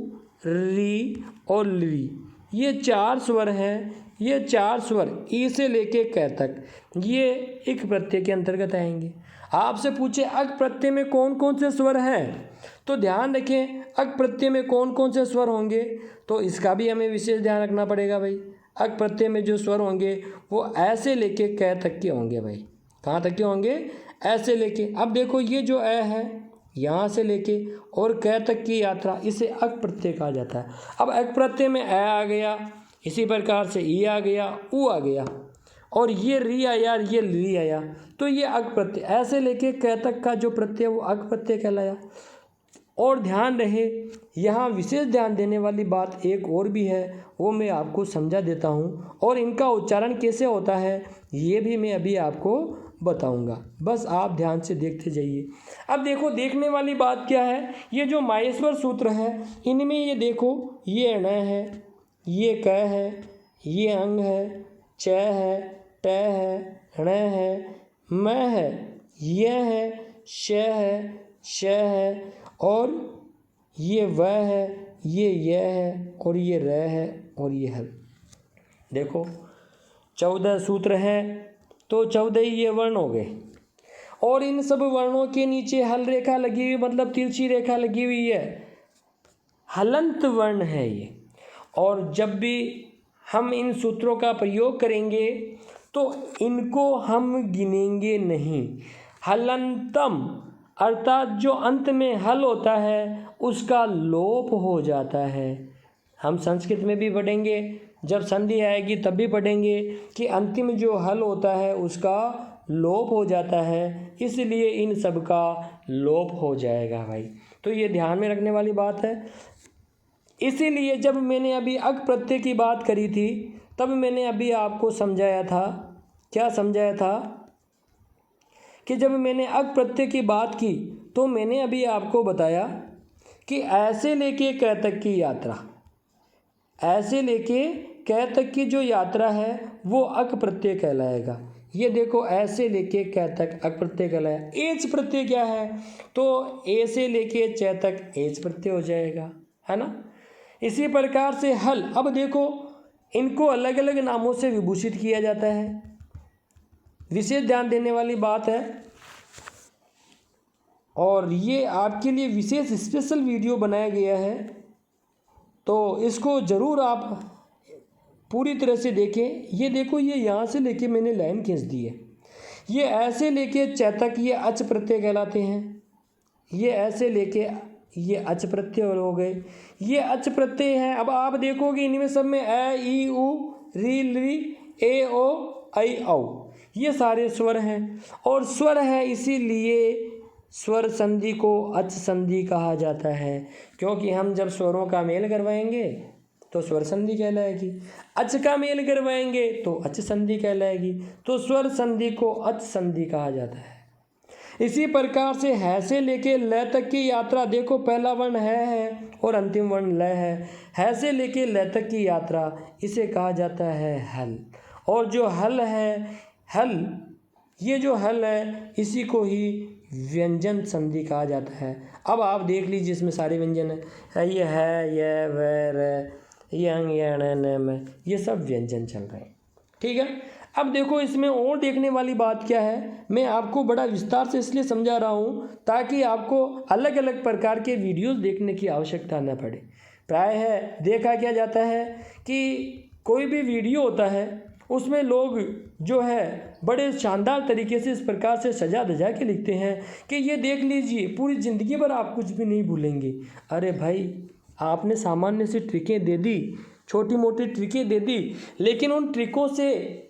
री और ली, ये 4 स्वर हैं। ये 4 स्वर ई से लेके क तक ये इक प्रत्यय के अंतर्गत आएंगे। आपसे पूछे अक प्रत्यय में कौन कौन से स्वर हैं, तो ध्यान रखें अक प्रत्यय में कौन कौन से स्वर होंगे, तो इसका भी हमें विशेष ध्यान रखना पड़ेगा भाई। अक प्रत्यय में जो स्वर होंगे वो ऐसे लेके क तक के होंगे भाई। कहाँ तक के होंगे? ऐसे लेके। अब देखो ये जो ए है यहाँ से लेके और क तक की यात्रा, इसे अक प्रत्यय कहा जाता है। अब अक प्रत्यय में ए आ गया, इसी प्रकार से ई आ गया, ऊ आ गया और ये री आया, ये ली आया, तो ये अक प्रत्यय। ऐसे लेके क तक का जो प्रत्यय वो अक प्रत्यय कहलाया। और ध्यान रहे यहाँ विशेष ध्यान देने वाली बात एक और भी है, वो मैं आपको समझा देता हूँ और इनका उच्चारण कैसे होता है ये भी मैं अभी आपको बताऊंगा। बस आप ध्यान से देखते जाइए। अब देखो देखने वाली बात क्या है, ये जो माहेश्वर सूत्र है इनमें ये देखो ये ण है, ये क है, ये अंग है, च है, ट है, ण है, म है, य है, श है, श है और ये व है, ये य है और ये र है और ये हल। देखो 14 सूत्र हैं तो 14 ये वर्ण हो गए और इन सब वर्णों के नीचे हल रेखा लगी हुई, मतलब तिरछी रेखा लगी हुई है, हलंत वर्ण है ये। और जब भी हम इन सूत्रों का प्रयोग करेंगे तो इनको हम गिनेंगे नहीं। हलंतम अर्थात जो अंत में हल होता है उसका लोप हो जाता है। हम संस्कृत में भी पढ़ेंगे, जब संधि आएगी तब भी पढ़ेंगे कि अंतिम जो हल होता है उसका लोप हो जाता है, इसलिए इन सब का लोप हो जाएगा भाई। तो ये ध्यान में रखने वाली बात है। इसीलिए जब मैंने अभी अक प्रत्यय की बात करी थी तब मैंने अभी आपको समझाया था, क्या समझाया था कि जब मैंने अक प्रत्यय की बात की तो मैंने अभी आपको बताया कि ऐसे लेके क तक की यात्रा, ऐसे लेके क तक की जो यात्रा है वो अक प्रत्यय कहलाएगा। ये देखो ऐसे लेके क तक अक प्रत्यय कहलाया। एच प्रत्यय क्या है, तो ए से लेके च तक एच प्रत्यय हो जाएगा, है ना। इसी प्रकार से हल, अब देखो इनको अलग अलग नामों से विभूषित किया जाता है, विशेष ध्यान देने वाली बात है। और ये आपके लिए विशेष स्पेशल वीडियो बनाया गया है, तो इसको ज़रूर आप पूरी तरह से देखें। ये देखो ये यहाँ से लेके मैंने लाइन खींच दी है, ये ऐसे लेके च तक ये अच प्रत्यय कहलाते हैं। ये ऐसे लेके ये अच प्रत्यय हो गए, ये अच प्रत्यय हैं। अब आप देखोगे इनमें सब में ए, ई, उ, री, ली, ए, ओ, ऐ, औ, ये सारे स्वर हैं और स्वर है इसीलिए स्वर संधि को अच संधि कहा जाता है, क्योंकि हम जब स्वरों का मेल करवाएंगे तो स्वर संधि कहलाएगी, अच का मेल करवाएंगे तो अच संधि कहलाएगी, तो स्वर संधि को अच संधि कहा जाता है। इसी प्रकार से है से लेके ल तक की यात्रा, देखो पहला वर्ण है और अंतिम वर्ण ल है से लेके ल तक की यात्रा इसे कहा जाता है हल। और जो हल है, हल, ये जो हल है इसी को ही व्यंजन संधि कहा जाता है। अब आप देख लीजिए इसमें सारे व्यंजन है, ये है, ये, व, र, ये अंग, ये अण, न, म, ये सब व्यंजन चल रहे हैं, ठीक है। अब देखो इसमें और देखने वाली बात क्या है, मैं आपको बड़ा विस्तार से इसलिए समझा रहा हूँ ताकि आपको अलग अलग प्रकार के वीडियोस देखने की आवश्यकता न पड़े। प्राय है देखा क्या जाता है कि कोई भी वीडियो होता है उसमें लोग जो है बड़े शानदार तरीके से इस प्रकार से सजा धजा के लिखते हैं कि ये देख लीजिए पूरी ज़िंदगी भर आप कुछ भी नहीं भूलेंगे। अरे भाई आपने सामान्य सी ट्रिकें दे दी, छोटी मोटी ट्रिकें दे दी, लेकिन उन ट्रिकों से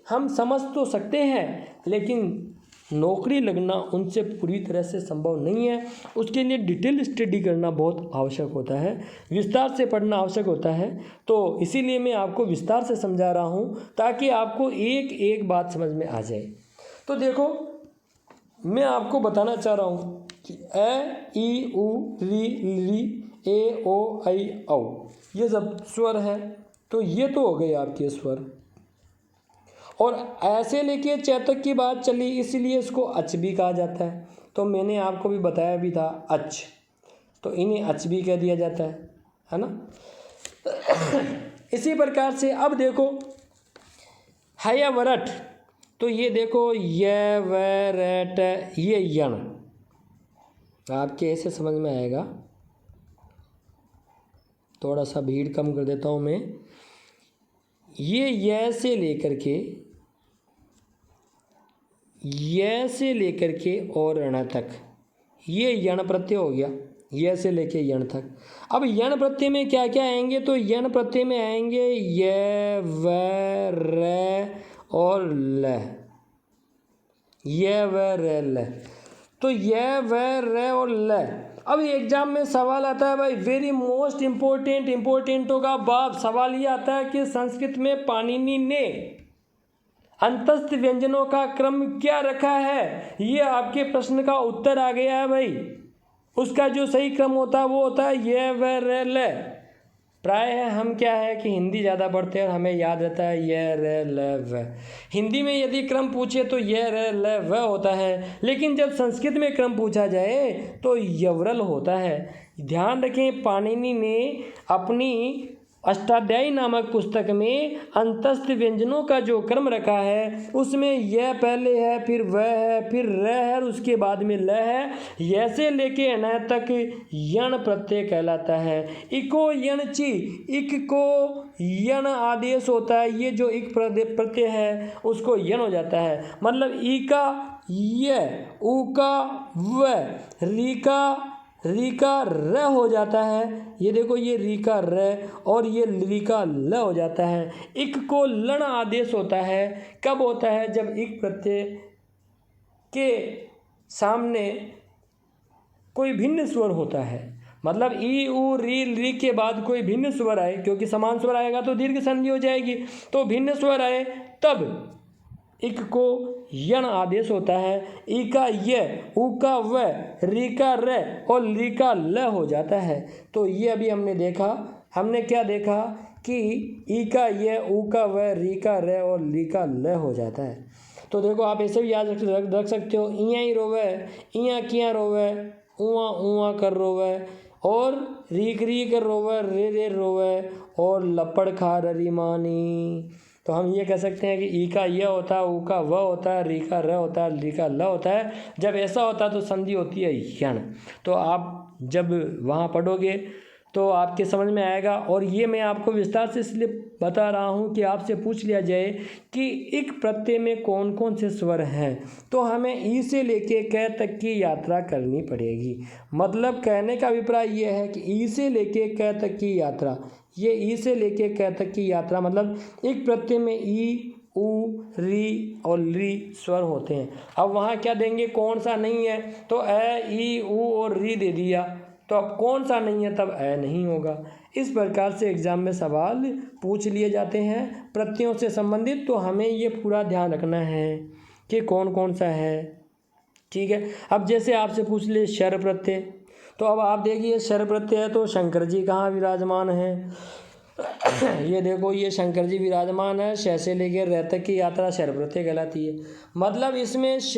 हम समझ तो सकते हैं लेकिन नौकरी लगना उनसे पूरी तरह से संभव नहीं है। उसके लिए डिटेल स्टडी करना बहुत आवश्यक होता है, विस्तार से पढ़ना आवश्यक होता है। तो इसीलिए मैं आपको विस्तार से समझा रहा हूँ ताकि आपको एक एक बात समझ में आ जाए। तो देखो मैं आपको बताना चाह रहा हूँ कि ए, ई, उ, री, ली, ए, ओ, ऐ, औ, ये सब स्वर हैं। तो ये तो हो गए आपके स्वर। और ऐसे लेके च तक की बात चली इसलिए इसको अच भी कहा जाता है। तो मैंने आपको भी बताया भी था अच, तो इन्हें अच भी कह दिया जाता है ना। इसी प्रकार से अब देखो हयवरट, तो ये देखो य व रट, ये यण आपके ऐसे समझ में आएगा। थोड़ा सा भीड़ कम कर देता हूँ मैं। ये य से लेकर के और ण तक ये यण प्रत्यय हो गया, य से लेके यण तक। अब यण प्रत्यय में क्या क्या आएंगे, तो यण प्रत्यय में आएंगे य व र और ल, य व र ल, तो य व र और ल। अब एग्जाम में सवाल आता है भाई, वेरी मोस्ट इम्पोर्टेंट होगा बाप, सवाल ये आता है कि संस्कृत में पाणिनि ने अंतस्थ व्यंजनों का क्रम क्या रखा है। ये आपके प्रश्न का उत्तर आ गया है भाई। उसका जो सही क्रम होता है वो होता है य व र ल। प्राय हम क्या है कि हिंदी ज़्यादा पढ़ते हैं और हमें याद रहता है य र ल व। हिंदी में यदि क्रम पूछे तो य र ल व होता है, लेकिन जब संस्कृत में क्रम पूछा जाए तो यवरल होता है। ध्यान रखें, पाणिनि ने अपनी अष्टाध्यायी नामक पुस्तक में अंतस्थ व्यंजनों का जो क्रम रखा है उसमें यह पहले है, फिर वह है, फिर र है और उसके बाद में ल है। य से लेके न तक यण प्रत्यय कहलाता है। इको यण ची, इक को यण आदेश होता है। ये जो इक प्रत्यय है उसको यण हो जाता है, मतलब ई का य, ऊ का व, री का र हो जाता है। ये देखो ये री का र और ये री का ल हो जाता है। इक को लण आदेश होता है। कब होता है, जब इक प्रत्यय के सामने कोई भिन्न स्वर होता है, मतलब ई उ री के बाद कोई भिन्न स्वर आए, क्योंकि समान स्वर आएगा तो दीर्घ संधि हो जाएगी, तो भिन्न स्वर आए तब इक को यण आदेश होता है। ई का य, ऊ का व, री का र और ली का ल हो जाता है। तो ये अभी हमने क्या देखा कि ई का य, ऊ का व, री का र और ली का ल हो जाता है। तो देखो आप ऐसे भी याद रख सकते हो, इया ही रोवे, इया किया रोवे, उआ उआ कर रोवे, और री कर रोवे, रे रोवे, और लपड़ खा ररी मानी। तो हम ये कह सकते हैं कि ई का य होता है, ऊ का व होता है, री का र होता है, ली का ल होता है। जब ऐसा होता है तो संधि होती है यण। तो आप जब वहाँ पढ़ोगे तो आपके समझ में आएगा। और ये मैं आपको विस्तार से इसलिए बता रहा हूँ कि आपसे पूछ लिया जाए कि इक प्रत्यय में कौन कौन से स्वर हैं, तो हमें ई से लेके क तक की यात्रा करनी पड़ेगी। मतलब कहने का अभिप्राय ये है कि ई से लेके क तक की यात्रा, ये ई से लेके क तक की यात्रा मतलब इक प्रत्यय में ई, ऊ, री और ली स्वर होते हैं। अब वहाँ क्या देंगे, कौन सा नहीं है, तो ए, ई, ऊ और री दे दिया, तो अब कौन सा नहीं है, तब ए नहीं होगा। इस प्रकार से एग्जाम में सवाल पूछ लिए जाते हैं प्रत्ययों से संबंधित। तो हमें ये पूरा ध्यान रखना है कि कौन कौन सा है, ठीक है। अब जैसे आपसे पूछ ले शर प्रत्यय, तो अब आप देखिए शर प्रत्यय है तो शंकर जी कहाँ विराजमान है। ये देखो ये शंकर जी विराजमान है, श से लेकर र तक की यात्रा शर प्रत्यय कहलाती है। मतलब इसमें श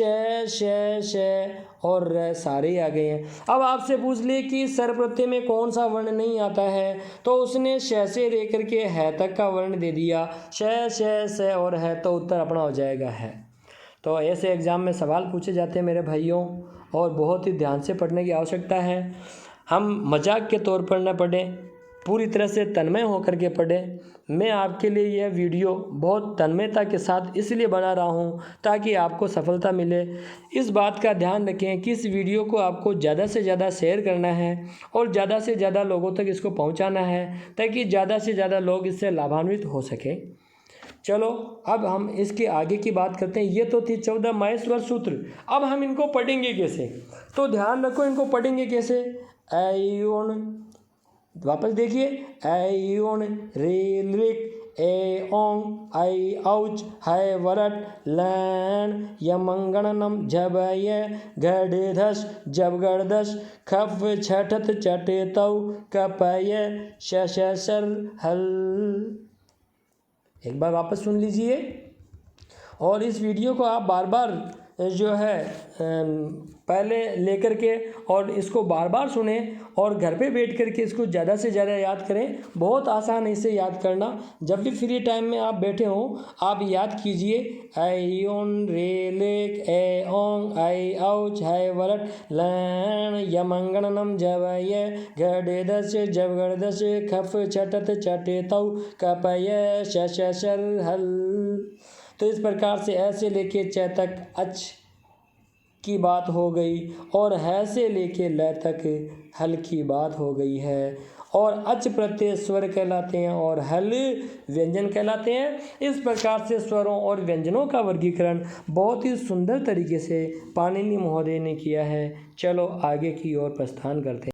और र सारे आ गए हैं। अब आपसे पूछ ले कि सर प्रत्यय में कौन सा वर्ण नहीं आता है, तो उसने श से लेकर के है तक का वर्ण दे दिया, श और है, तो उत्तर अपना हो जाएगा है। तो ऐसे एग्जाम में सवाल पूछे जाते हैं मेरे भाइयों, और बहुत ही ध्यान से पढ़ने की आवश्यकता है। हम मजाक के तौर पर न पढ़ें, पूरी तरह से तन्मय होकर के पढ़ें। मैं आपके लिए यह वीडियो बहुत तन्मयता के साथ इसलिए बना रहा हूँ ताकि आपको सफलता मिले। इस बात का ध्यान रखें कि इस वीडियो को आपको ज़्यादा से ज़्यादा शेयर करना है और ज़्यादा से ज़्यादा लोगों तक इसको पहुँचाना है, ताकि ज़्यादा से ज़्यादा लोग इससे लाभान्वित हो सकें। चलो अब हम इसके आगे की बात करते हैं। ये तो थी 14 माहेश्वर सूत्र। अब हम इनको पढ़ेंगे कैसे, तो ध्यान रखो इनको पढ़ेंगे कैसे। ऐ वापस देखिए, ऐ रे लिक, ए ओंग, आई औच, है वरट, लैन, यमंगणनम, झबय, गढ़धस, जबगढ़दस, खफ छठत चटे तौ, कपय, शशर हल। एक बार वापस सुन लीजिए और इस वीडियो को आप बार बार जो है पहले लेकर के और इसको बार बार सुने और घर पे बैठ कर के इसको ज़्यादा से ज़्यादा याद करें। बहुत आसान है इसे याद करना। जब भी फ्री टाइम में आप बैठे हों आप याद कीजिए ऐ ओन रे लेक ए ओंग ऐ औच है वरट लैन यमंगणनम जवय गड़े दस जब गड़ दस खफ चटत चटे तौ कपय शशर हल। तो इस प्रकार से ऐसे लेके च तक अच की बात हो गई और है से लेके ल तक हल की बात हो गई है। और अच प्रत्यय स्वर कहलाते हैं और हल व्यंजन कहलाते हैं। इस प्रकार से स्वरों और व्यंजनों का वर्गीकरण बहुत ही सुंदर तरीके से पाणिनि महोदय ने किया है। चलो आगे की ओर प्रस्थान करते हैं।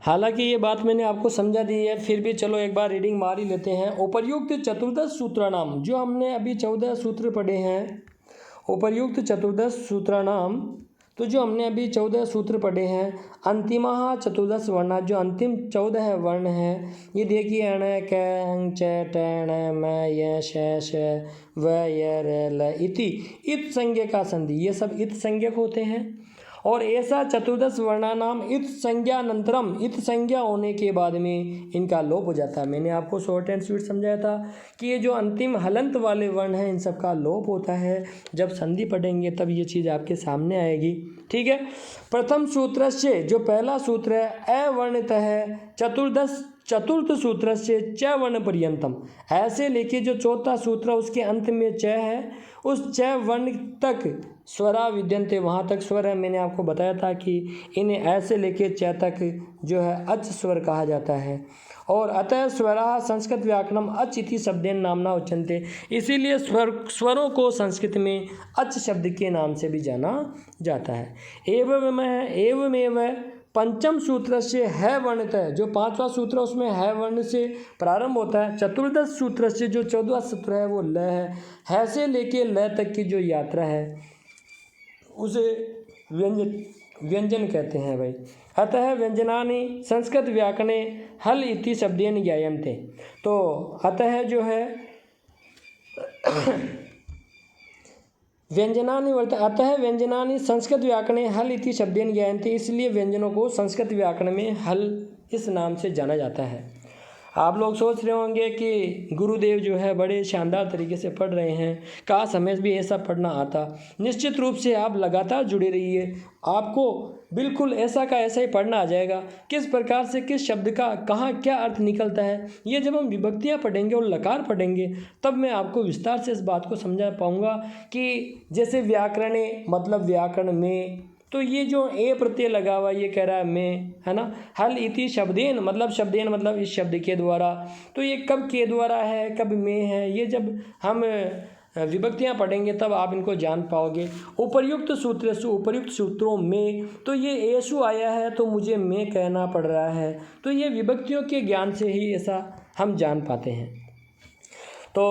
हालांकि ये बात मैंने आपको समझा दी है, फिर भी चलो एक बार रीडिंग मार ही लेते हैं। उपर्युक्त चतुर्दश सूत्राणाम, जो हमने अभी 14 सूत्र पढ़े हैं, उपर्युक्त चतुर्दश सूत्राणाम, तो जो हमने अभी 14 सूत्र पढ़े हैं, अंतिमः चतुर्दश वर्ण, जो अंतिम 14 वर्ण हैं, ये देखिए अण क अंग च टण म य श व य र ल इति इत संज्ञा का संधि, ये सब इत संज्ञक होते हैं। और ऐसा चतुर्दश वर्णानाम इत संज्ञानंतरम, इत संज्ञा होने के बाद में इनका लोप हो जाता है। मैंने आपको शॉर्ट एंड स्वीट समझाया था कि ये जो अंतिम हलंत वाले वर्ण हैं इन सब का लोप होता है। जब संधि पढ़ेंगे तब ये चीज़ आपके सामने आएगी। ठीक है। प्रथम सूत्र से, जो पहला सूत्र है अवर्णितः है, चतुर्थ सूत्र से च वर्ण पर्यंतम, ऐसे लेके जो चौथा सूत्र उसके अंत में च है, उस च वर्ण तक स्वरा विद्यन्ते, वहाँ तक स्वर है। मैंने आपको बताया था कि इन्हें ऐसे लेके च तक जो है अच स्वर कहा जाता है। और अतः स्वरा संस्कृत व्याकरणम अच इति शब्देन नामना उच्यन्ते, इसीलिए स्वरों को संस्कृत में अच शब्द के नाम से भी जाना जाता है। एवमेव पंचम सूत्र से है वर्णित है, जो 5वां सूत्र उसमें है वर्ण से प्रारंभ होता है। चतुर्दश सूत्र से जो 14वां सूत्र है वो ल है से लेके ल तक की जो यात्रा है उसे व्यंजन कहते हैं भाई। अतः व्यंजनानि संस्कृत व्याकरणे हल इति शब्देन ज्ञायन्ते, तो अतः जो है व्यंजनानि अतः व्यंजनानि संस्कृत व्याकरणे हल इति शब्देन ज्ञायन्ते, इसलिए व्यंजनों को संस्कृत व्याकरण में हल इस नाम से जाना जाता है। आप लोग सोच रहे होंगे कि गुरुदेव जो है बड़े शानदार तरीके से पढ़ रहे हैं, काश हमें भी ऐसा पढ़ना आता। निश्चित रूप से आप लगातार जुड़े रहिए, आपको बिल्कुल ऐसा का ऐसा ही पढ़ना आ जाएगा। किस प्रकार से किस शब्द का कहाँ क्या अर्थ निकलता है, ये जब हम विभक्तियाँ पढ़ेंगे और लकार पढ़ेंगे तब मैं आपको विस्तार से इस बात को समझा पाऊँगा कि जैसे व्याकरणे मतलब व्याकरण में, तो ये जो ए प्रत्यय लगा हुआ ये कह रहा है मैं, है ना। हल इति शब्देन मतलब इस शब्द के द्वारा, तो ये कब के द्वारा है कब में है, ये जब हम विभक्तियाँ पढ़ेंगे तब आप इनको जान पाओगे। उपर्युक्त सूत्रों में, तो ये एसु आया है तो मुझे मैं कहना पड़ रहा है, तो ये विभक्तियों के ज्ञान से ही ऐसा हम जान पाते हैं। तो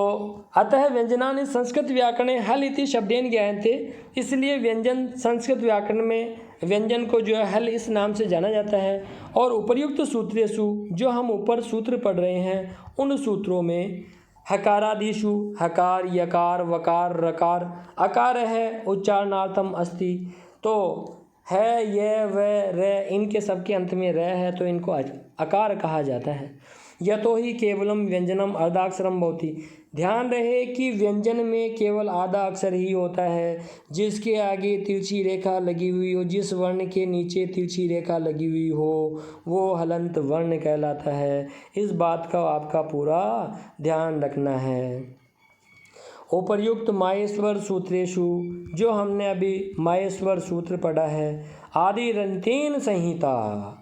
अतः व्यंजनानि संस्कृत व्याकरणे हल इति शब्देन ज्ञायन्ते, इसलिए व्यंजन संस्कृत व्याकरण में व्यंजन को जो है हल इस नाम से जाना जाता है। और उपर्युक्त सूत्रेषु, जो हम ऊपर सूत्र पढ़ रहे हैं उन सूत्रों में हकारादिषु, हकार यकार वकार रकार, अकार है उच्चारणार्थम अस्ति, तो है ये व रे, इनके सबके अंत में रे है तो इनको अकार कहा जाता है। यतो ही केवलम व्यंजनम अर्धाक्षरम भवति, ध्यान रहे कि व्यंजन में केवल आधा अक्षर ही होता है। जिसके आगे तिरछी रेखा लगी हुई हो, जिस वर्ण के नीचे तिरछी रेखा लगी हुई हो, वो हलंत वर्ण कहलाता है। इस बात का आपका पूरा ध्यान रखना है। उपर्युक्त माहेश्वर सूत्रेषु, जो हमने अभी माहेश्वर सूत्र पढ़ा है, आदिरन्तेन संहिता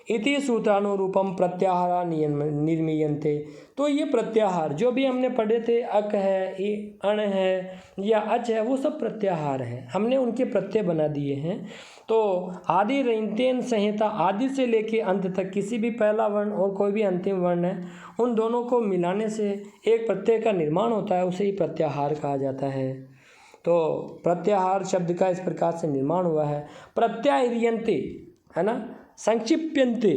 इति सूत्रानुरूपम प्रत्याहार निर्मीयन्ते, तो ये प्रत्याहार जो भी हमने पढ़े थे, अक है, अण है या अच है, वो सब प्रत्याहार हैं, हमने उनके प्रत्यय बना दिए हैं। तो आदि रंतेन संहिता, आदि से लेके अंत तक किसी भी पहला वर्ण और कोई भी अंतिम वर्ण है, उन दोनों को मिलाने से एक प्रत्यय का निर्माण होता है, उसे ही प्रत्याहार कहा जाता है। तो प्रत्याहार शब्द का इस प्रकार से निर्माण हुआ है। प्रत्याह्रियन्ते, है ना, संक्षिप्यन्ते,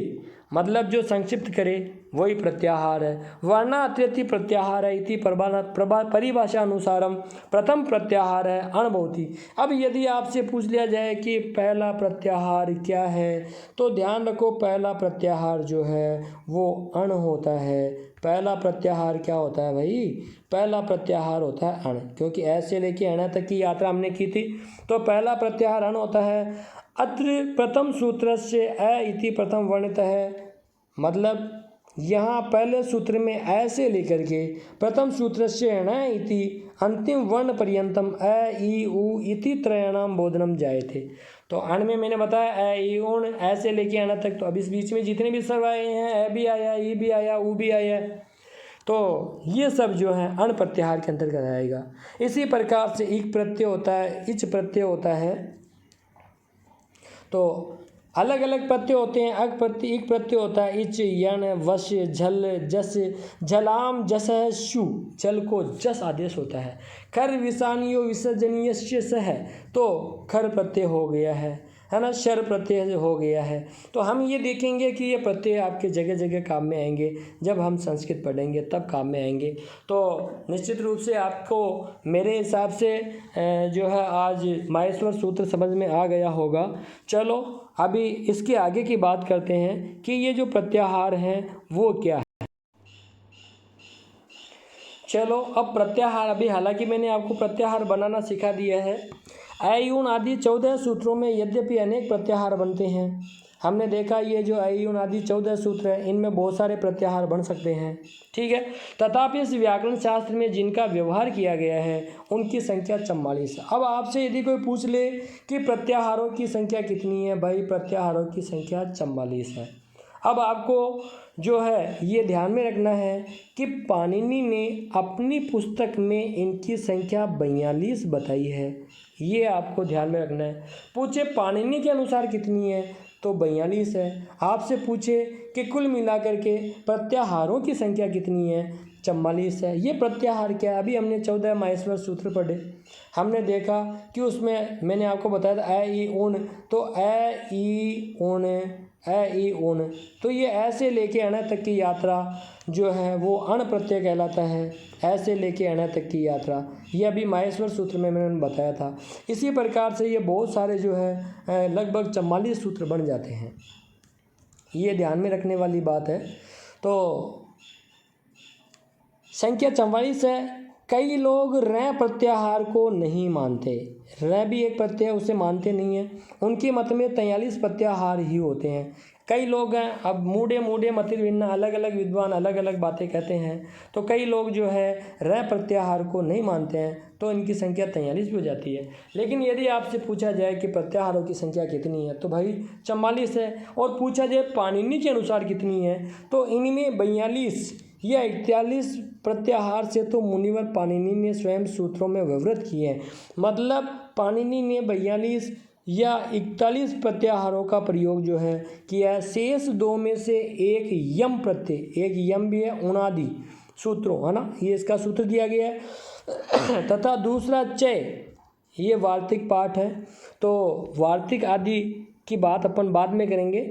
मतलब जो संक्षिप्त करे वही प्रत्याहार है। वर्णा अत्यति प्रत्याहार है इति परिभाषा अनुसारम प्रथम प्रत्याहार है अण भवति। अब यदि आपसे पूछ लिया जाए कि पहला प्रत्याहार क्या है, तो ध्यान रखो पहला प्रत्याहार जो है वो अण होता है। पहला प्रत्याहार क्या होता है भाई? पहला प्रत्याहार होता है अण, क्योंकि ऐसे लेके अण तक की यात्रा हमने की थी। तो पहला प्रत्याहार अण होता है। अत्र प्रथम सूत्र से अ इति प्रथम वर्णित है, मतलब यहाँ पहले सूत्र में ऐसे लेकर के प्रथम सूत्र से अण इति अंतिम वर्ण पर्यंतम अ ई उ इति त्रयाणाम बोधनम जायते। तो अण में मैंने बताया अ ई उण ऐसे लेके अण तक। तो अब इस बीच में जितने भी स्वर आए हैं, अ भी आया, ई भी आया, उ भी आया, तो ये सब जो है अण प्रत्याहार के अंतर्गत आएगा। इसी प्रकार से इक प्रत्यय होता है, इच प्रत्यय होता है। तो अलग अलग प्रत्यय होते हैं। अक प्रत्यय, इक प्रत्यय होता है इच, यण, वश, झल, जस, झलाम, जस, शु, जल को जस आदेश होता है। खर विषानियो विसर्जनीय सह, तो खर प्रत्यय हो गया है ना, शर प्रत्यय हो गया है। तो हम ये देखेंगे कि ये प्रत्यय आपके जगह जगह काम में आएंगे, जब हम संस्कृत पढ़ेंगे तब काम में आएंगे। तो निश्चित रूप से आपको मेरे हिसाब से जो है आज माहेश्वर सूत्र समझ में आ गया होगा। चलो अभी इसके आगे की बात करते हैं कि ये जो प्रत्याहार हैं वो क्या है। चलो अब प्रत्याहार, अभी हालांकि मैंने आपको प्रत्याहार बनाना सिखा दिया है। अयून आदि 14 सूत्रों में यद्यपि अनेक प्रत्याहार बनते हैं, हमने देखा ये जो अयून आदि 14 सूत्र है इनमें बहुत सारे प्रत्याहार बन सकते हैं, ठीक है। तथापि इस व्याकरण शास्त्र में जिनका व्यवहार किया गया है उनकी संख्या 44 है। अब आपसे यदि कोई पूछ ले कि प्रत्याहारों की संख्या कितनी है, भाई प्रत्याहारों की संख्या 44 है। अब आपको जो है ये ध्यान में रखना है कि पाणिनि ने अपनी पुस्तक में इनकी संख्या 42 बताई है, ये आपको ध्यान में रखना है। पूछे पाणिनि के अनुसार कितनी है, तो 42 है। आपसे पूछे कि कुल मिलाकर के प्रत्याहारों की संख्या कितनी है, 44 है। ये प्रत्याहार क्या है? अभी हमने 14 माहेश्वर सूत्र पढ़े, हमने देखा कि उसमें मैंने आपको बताया था अ ई ऊन, तो अ ई ऊन, अ ई ऊन, तो ये ऐसे लेके अण तक की यात्रा जो है वो अण प्रत्यय कहलाता है। ऐसे लेके अण तक की यात्रा, ये अभी माहेश्वर सूत्र में मैंने बताया था। इसी प्रकार से ये बहुत सारे जो है लगभग 44 सूत्र बन जाते हैं, ये ध्यान में रखने वाली बात है। तो संख्या 44 है। कई लोग र प्रत्याहार को नहीं मानते, र भी एक प्रत्यय उसे मानते नहीं है। उनके मत में 43 प्रत्याहार ही होते हैं। कई लोग हैं, अब मूढ़े मूढ़े मतिर्भिन्न, अलग अलग विद्वान अलग अलग बातें कहते हैं। तो कई लोग जो है र प्रत्याहार को नहीं मानते हैं, तो इनकी संख्या 43 भी हो जाती है। लेकिन यदि आपसे पूछा जाए कि प्रत्याहारों की संख्या कितनी है, तो भाई 44 है। और पूछा जाए पाणिनि के अनुसार कितनी है, तो इनमें 42 या 41 प्रत्याहार से तो मुनिवर पाणिनि ने स्वयं सूत्रों में विवृत किए हैं। मतलब पाणिनि ने 42 या 41 प्रत्याहारों का प्रयोग जो है किया है। शेष 2 में से एक यम प्रत्यय, एक यम भी है उणादि सूत्रों, है ना, ये इसका सूत्र दिया गया है। तथा दूसरा चय, ये वार्तिक पाठ है। तो वार्तिक आदि की बात अपन बाद में करेंगे।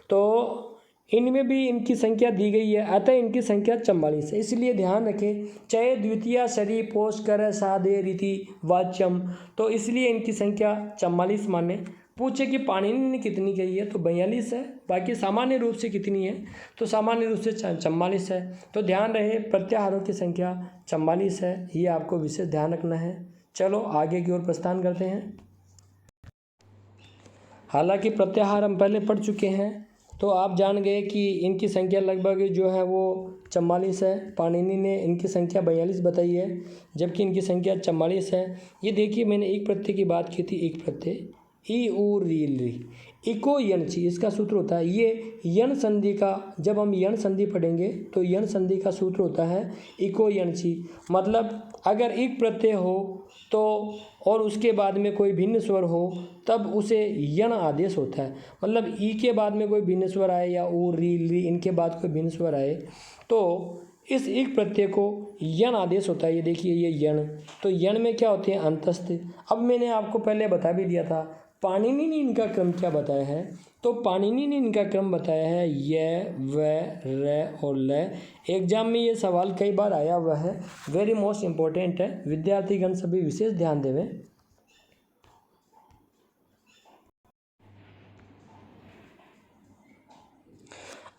तो इनमें भी इनकी संख्या दी गई है, अतः इनकी संख्या 44 है। इसलिए ध्यान रखें, चय द्वितीय शरी पोष कर साधे रीति वाच्यम, तो इसलिए इनकी संख्या 44 माने। पूछे कि पाणिनि ने कितनी कही है, तो 42 है। बाकी सामान्य रूप से कितनी है, तो सामान्य रूप से 44 है। तो ध्यान रहे प्रत्याहारों की संख्या 44 है, ये आपको विशेष ध्यान रखना है। चलो आगे की ओर प्रस्थान करते हैं। हालांकि प्रत्याहार हम पहले पढ़ चुके हैं, तो आप जान गए कि इनकी संख्या लगभग जो है वो 44 है। पाणिनि ने इनकी संख्या 42 बताई है, जबकि इनकी संख्या 44 है। ये देखिए मैंने एक प्रत्यय की बात की थी, एक प्रत्यय ई उ री ली, इको यण ची, इसका सूत्र होता है ये यण संधि का। जब हम यण संधि पढ़ेंगे तो यण संधि का सूत्र होता है इको यण ची। मतलब अगर एक प्रत्यय हो तो और उसके बाद में कोई भिन्न स्वर हो, तब उसे यण आदेश होता है। मतलब ई के बाद में कोई भिन्न स्वर आए या उ री ली, इनके बाद कोई भिन्न स्वर आए, तो इस एक प्रत्यय को यण आदेश होता है। ये देखिए ये यण, तो यण में क्या होते हैं अंतस्थ। अब मैंने आपको पहले बता भी दिया था, पाणिनि ने इनका क्रम क्या बताया है? तो पाणिनि ने इनका क्रम बताया है य, व, र और ल। एग्जाम में ये सवाल कई बार आया हुआ है, वेरी मोस्ट इम्पोर्टेंट है, विद्यार्थीगण सभी विशेष ध्यान देवें।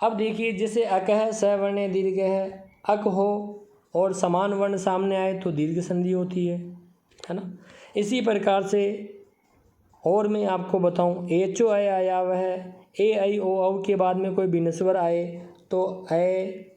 अब देखिए, जैसे अक है, सवर्ण है, दीर्घ है, अक हो और समान वर्ण सामने आए तो दीर्घ संधि होती है ना। इसी प्रकार से और मैं आपको बताऊं, एचो अय आया हुआ है, ए आई ओ औ के बाद में कोई बिनस्वर आए तो अय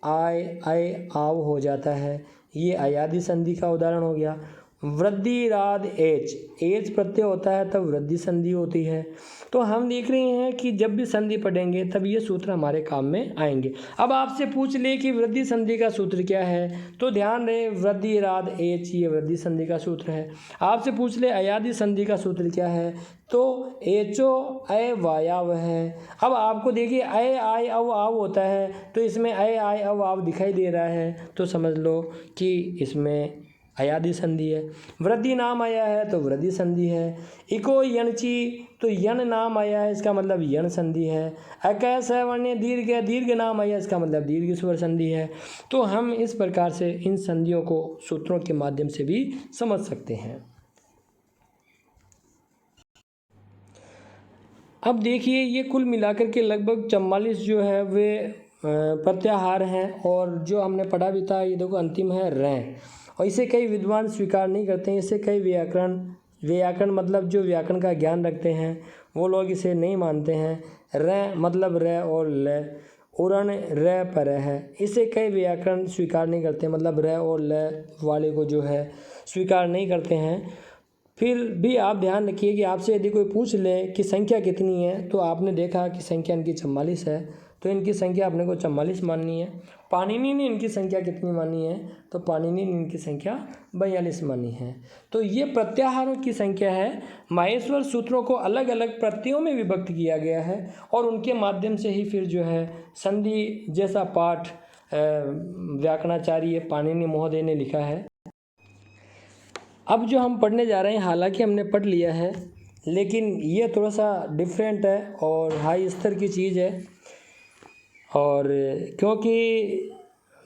आय अय आव हो जाता है, ये अयादि संधि का उदाहरण हो गया। वृद्धि राध एच, एच प्रत्यय होता है तब वृद्धि संधि होती है। तो हम देख रहे हैं कि जब भी संधि पढ़ेंगे तब ये सूत्र हमारे काम में आएंगे। अब आपसे पूछ ले कि वृद्धि संधि का सूत्र क्या है, तो ध्यान रहे वृद्धि राध एच ये वृद्धि संधि का सूत्र है। आपसे पूछ ले अयादि संधि का सूत्र क्या है, तो एचो अय वायाव है। अब आपको देखिए अय आय अव आव होता है, तो इसमें अय आय अव आव दिखाई दे रहा है, तो समझ लो कि इसमें अयादि संधि है। वृद्धि नाम आया है तो वृद्धि संधि है। इको यणची, तो यण नाम आया है, इसका मतलब यण संधि है। अकय सवर्ण दीर्घ है, दीर्घ नाम आया, इसका मतलब दीर्घ स्वर संधि है। तो हम इस प्रकार से इन संधियों को सूत्रों के माध्यम से भी समझ सकते हैं। अब देखिए, ये कुल मिलाकर के लगभग 44 जो है वे प्रत्याहार हैं, और जो हमने पढ़ा भी था ये देखो अंतिम है रें, और इसे कई विद्वान स्वीकार नहीं करते हैं। इसे कई व्याकरण मतलब जो व्याकरण का ज्ञान रखते हैं वो लोग इसे नहीं मानते हैं। रें मतलब र और ल, उरण र पर है, इसे कई व्याकरण स्वीकार नहीं करते, मतलब र और ल वाले को जो है स्वीकार नहीं करते हैं। फिर भी आप ध्यान रखिए कि आपसे यदि कोई पूछ ले कि संख्या कितनी है, तो आपने देखा कि संख्या इनकी 44 है, तो इनकी संख्या अपने को 44 माननी है। पाणिनि ने इनकी संख्या कितनी मानी है, तो पाणिनि ने इनकी संख्या 42 मानी है। तो ये प्रत्याहारों की संख्या है। माहेश्वर सूत्रों को अलग अलग प्रत्ययों में विभक्त किया गया है, और उनके माध्यम से ही फिर जो है संधि जैसा पाठ व्याकरणाचार्य पाणिनि महोदय ने लिखा है। अब जो हम पढ़ने जा रहे हैं, हालांकि हमने पढ़ लिया है, लेकिन ये थोड़ा सा डिफरेंट है और हाई स्तर की चीज़ है, और क्योंकि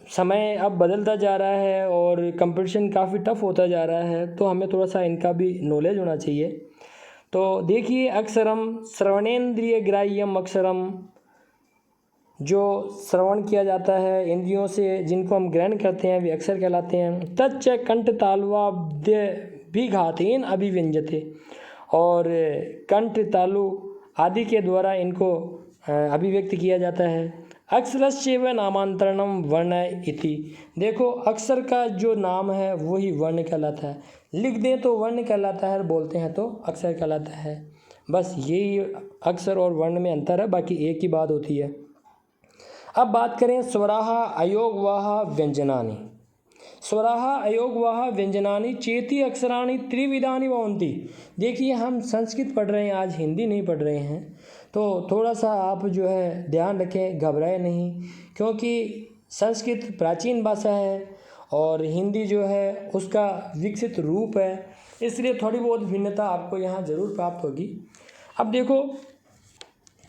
समय अब बदलता जा रहा है और कंपटीशन काफ़ी टफ होता जा रहा है, तो हमें थोड़ा सा इनका भी नॉलेज होना चाहिए। तो देखिए, अक्षरम श्रवणेन्द्रिय ग्राह्यम अक्षरम, जो श्रवण किया जाता है इंद्रियों से, जिनको हम ग्रहण करते हैं, वे अक्षर कहलाते हैं। तच्च कंठ तालवाद्य भी घातेन अभिव्यंजते, और कंठ तालु आदि के द्वारा इनको अभिव्यक्त किया जाता है। अक्षरस्यैव नामांतरणम वर्ण इति, देखो अक्षर का जो नाम है वही वर्ण कहलाता है, लिख दें तो वर्ण कहलाता है और बोलते हैं तो अक्षर कहलाता है। बस यही अक्षर और वर्ण में अंतर है, बाकी एक ही बात होती है। अब बात करें स्वराः अयोगवाः व्यंजनानि। स्वराः अयोगवाः व्यंजनानि चेति अक्षराणि त्रिविधानि भवन्ति। देखिए, हम संस्कृत पढ़ रहे हैं, आज हिंदी नहीं पढ़ रहे हैं, तो थोड़ा सा आप जो है ध्यान रखें, घबराए नहीं, क्योंकि संस्कृत प्राचीन भाषा है और हिंदी जो है उसका विकसित रूप है, इसलिए थोड़ी बहुत भिन्नता आपको यहाँ ज़रूर प्राप्त होगी। अब देखो,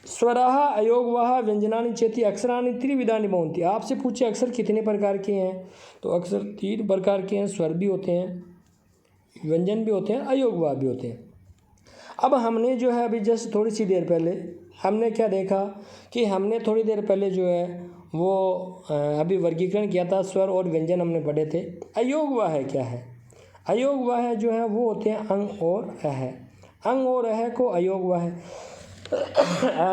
स्वराः अयोगवाः व्यंजनानि चेति अक्षराणि त्रिविधानि भवन्ति। आपसे पूछे अक्षर कितने प्रकार के हैं, तो अक्षर 3 प्रकार के हैं। स्वर भी होते हैं, व्यंजन भी होते हैं, अयोगवाह भी होते हैं। अब हमने जो है अभी जस्ट थोड़ी सी देर पहले हमने क्या देखा कि हमने थोड़ी देर पहले जो है वो अभी वर्गीकरण किया था, स्वर और व्यंजन हमने पढ़े थे। अयोगवाह क्या है? अयोगवाह जो है वो होते हैं अंग और अह। अंग और अह को अयोगवाह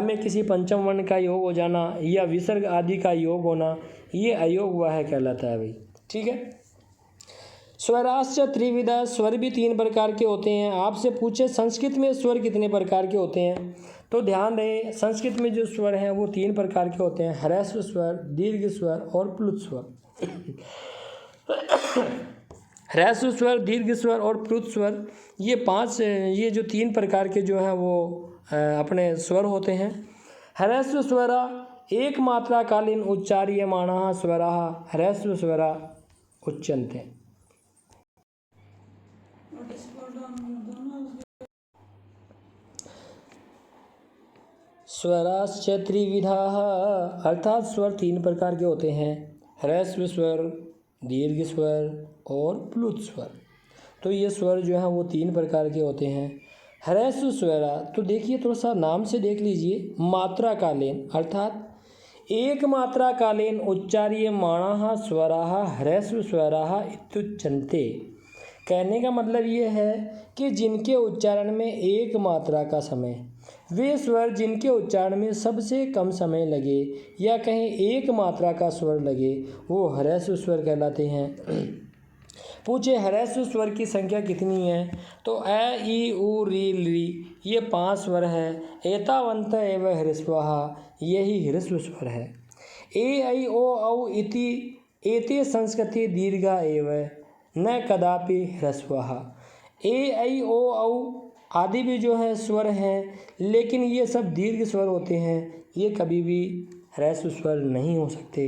में किसी पंचम वर्ण का योग हो जाना या विसर्ग आदि का योग होना, ये अयोगवाह कहलाता है भाई, ठीक है। स्वराश्च त्रिविधा, स्वर भी 3 प्रकार के होते हैं। आपसे पूछे संस्कृत में स्वर कितने प्रकार के होते हैं, तो ध्यान रहे संस्कृत में जो स्वर हैं वो 3 प्रकार के होते हैं, ह्रस्व स्वर, दीर्घ स्वर और प्लुत स्वर। ह्रस्व स्वर, दीर्घ स्वर और प्लुत स्वर, ये जो 3 प्रकार के जो हैं वो अपने स्वर होते हैं। ह्रस्व स्वरा एक मात्रा कालीन उच्चार्यमाणाः स्वराः ह्रस्व स्वरा उच्यन्ते। स्वराश्च त्रिविधाः, अर्थात स्वर 3 प्रकार के होते हैं, ह्रस्व स्वर, दीर्घ स्वर और प्लुत स्वर। तो ये स्वर जो हैं वो 3 प्रकार के होते हैं। ह्रस्व स्वर, तो देखिए थोड़ा सा नाम से देख लीजिए, मात्रा कालीन, अर्थात एक मात्रा कालीन उच्चार्यमाणाः स्वराः ह्रस्व स्वराः इत्युच्यन्ते। कहने का मतलब ये है कि जिनके उच्चारण में एक मात्रा का समय, वे स्वर जिनके उच्चारण में सबसे कम समय लगे या कहें एक मात्रा का स्वर लगे, वो ह्रस्व स्वर कहलाते हैं। पूछे ह्रस्व स्वर की संख्या कितनी है, तो अ ई उ री ली ये 5 स्वर है। एतावंत एव ह्रस्वाः, यही ह्रस्व स्वर है। ए ऐ ओ औ इति एते संस्कृते दीर्घा एव न कदापि ह्रस्वाः। ए ऐ ओ औ आदि भी जो है स्वर हैं, लेकिन ये सब दीर्घ स्वर होते हैं, ये कभी भी ह्रस्व स्वर नहीं हो सकते।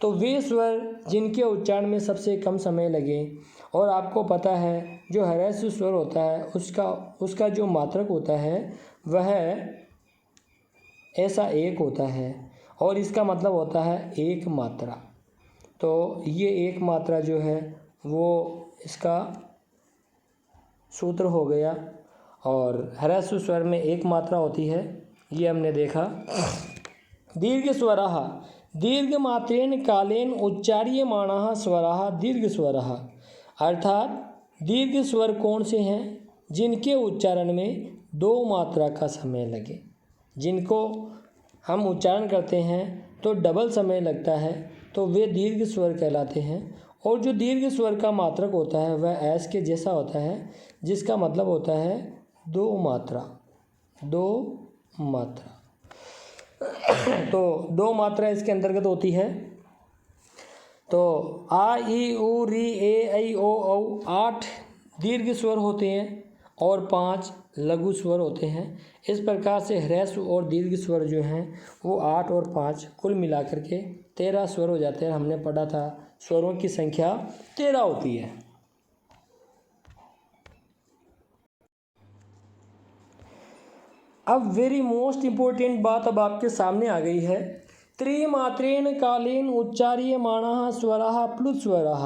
तो वे स्वर जिनके उच्चारण में सबसे कम समय लगे, और आपको पता है जो ह्रस्व स्वर होता है उसका जो मात्रक होता है वह ऐसा एक होता है, और इसका मतलब होता है एक मात्रा। तो ये एक मात्रा जो है वो इसका सूत्र हो गया, और ह्रस्व स्वर में एक मात्रा होती है, ये हमने देखा। दीर्घ स्वराः, दीर्घ मात्रेण कालेन उच्चार्यमाणाः स्वराः दीर्घ स्वराः, अर्थात दीर्घ स्वर कौन से हैं, जिनके उच्चारण में 2 मात्रा का समय लगे। जिनको हम उच्चारण करते हैं तो डबल समय लगता है, तो वे दीर्घ स्वर कहलाते हैं। और जो दीर्घ स्वर का मात्रक होता है वह ऐस के जैसा होता है, जिसका मतलब होता है 2 मात्रा, 2 मात्रा। तो 2 मात्रा इसके अंतर्गत होती है। तो आ ई उ री ए ऐ ओ औ 8 दीर्घ स्वर होते हैं और 5 लघु स्वर होते हैं। इस प्रकार से ह्रस्व और दीर्घ स्वर जो हैं वो 8 और 5 कुल मिलाकर के 13 स्वर हो जाते हैं। हमने पढ़ा था स्वरों की संख्या 13 होती है। अब वेरी मोस्ट इम्पोर्टेंट बात अब आपके सामने आ गई है। त्रिमात्रेण कालेन उच्चार्यमाणाः स्वराः प्लुत स्वराः,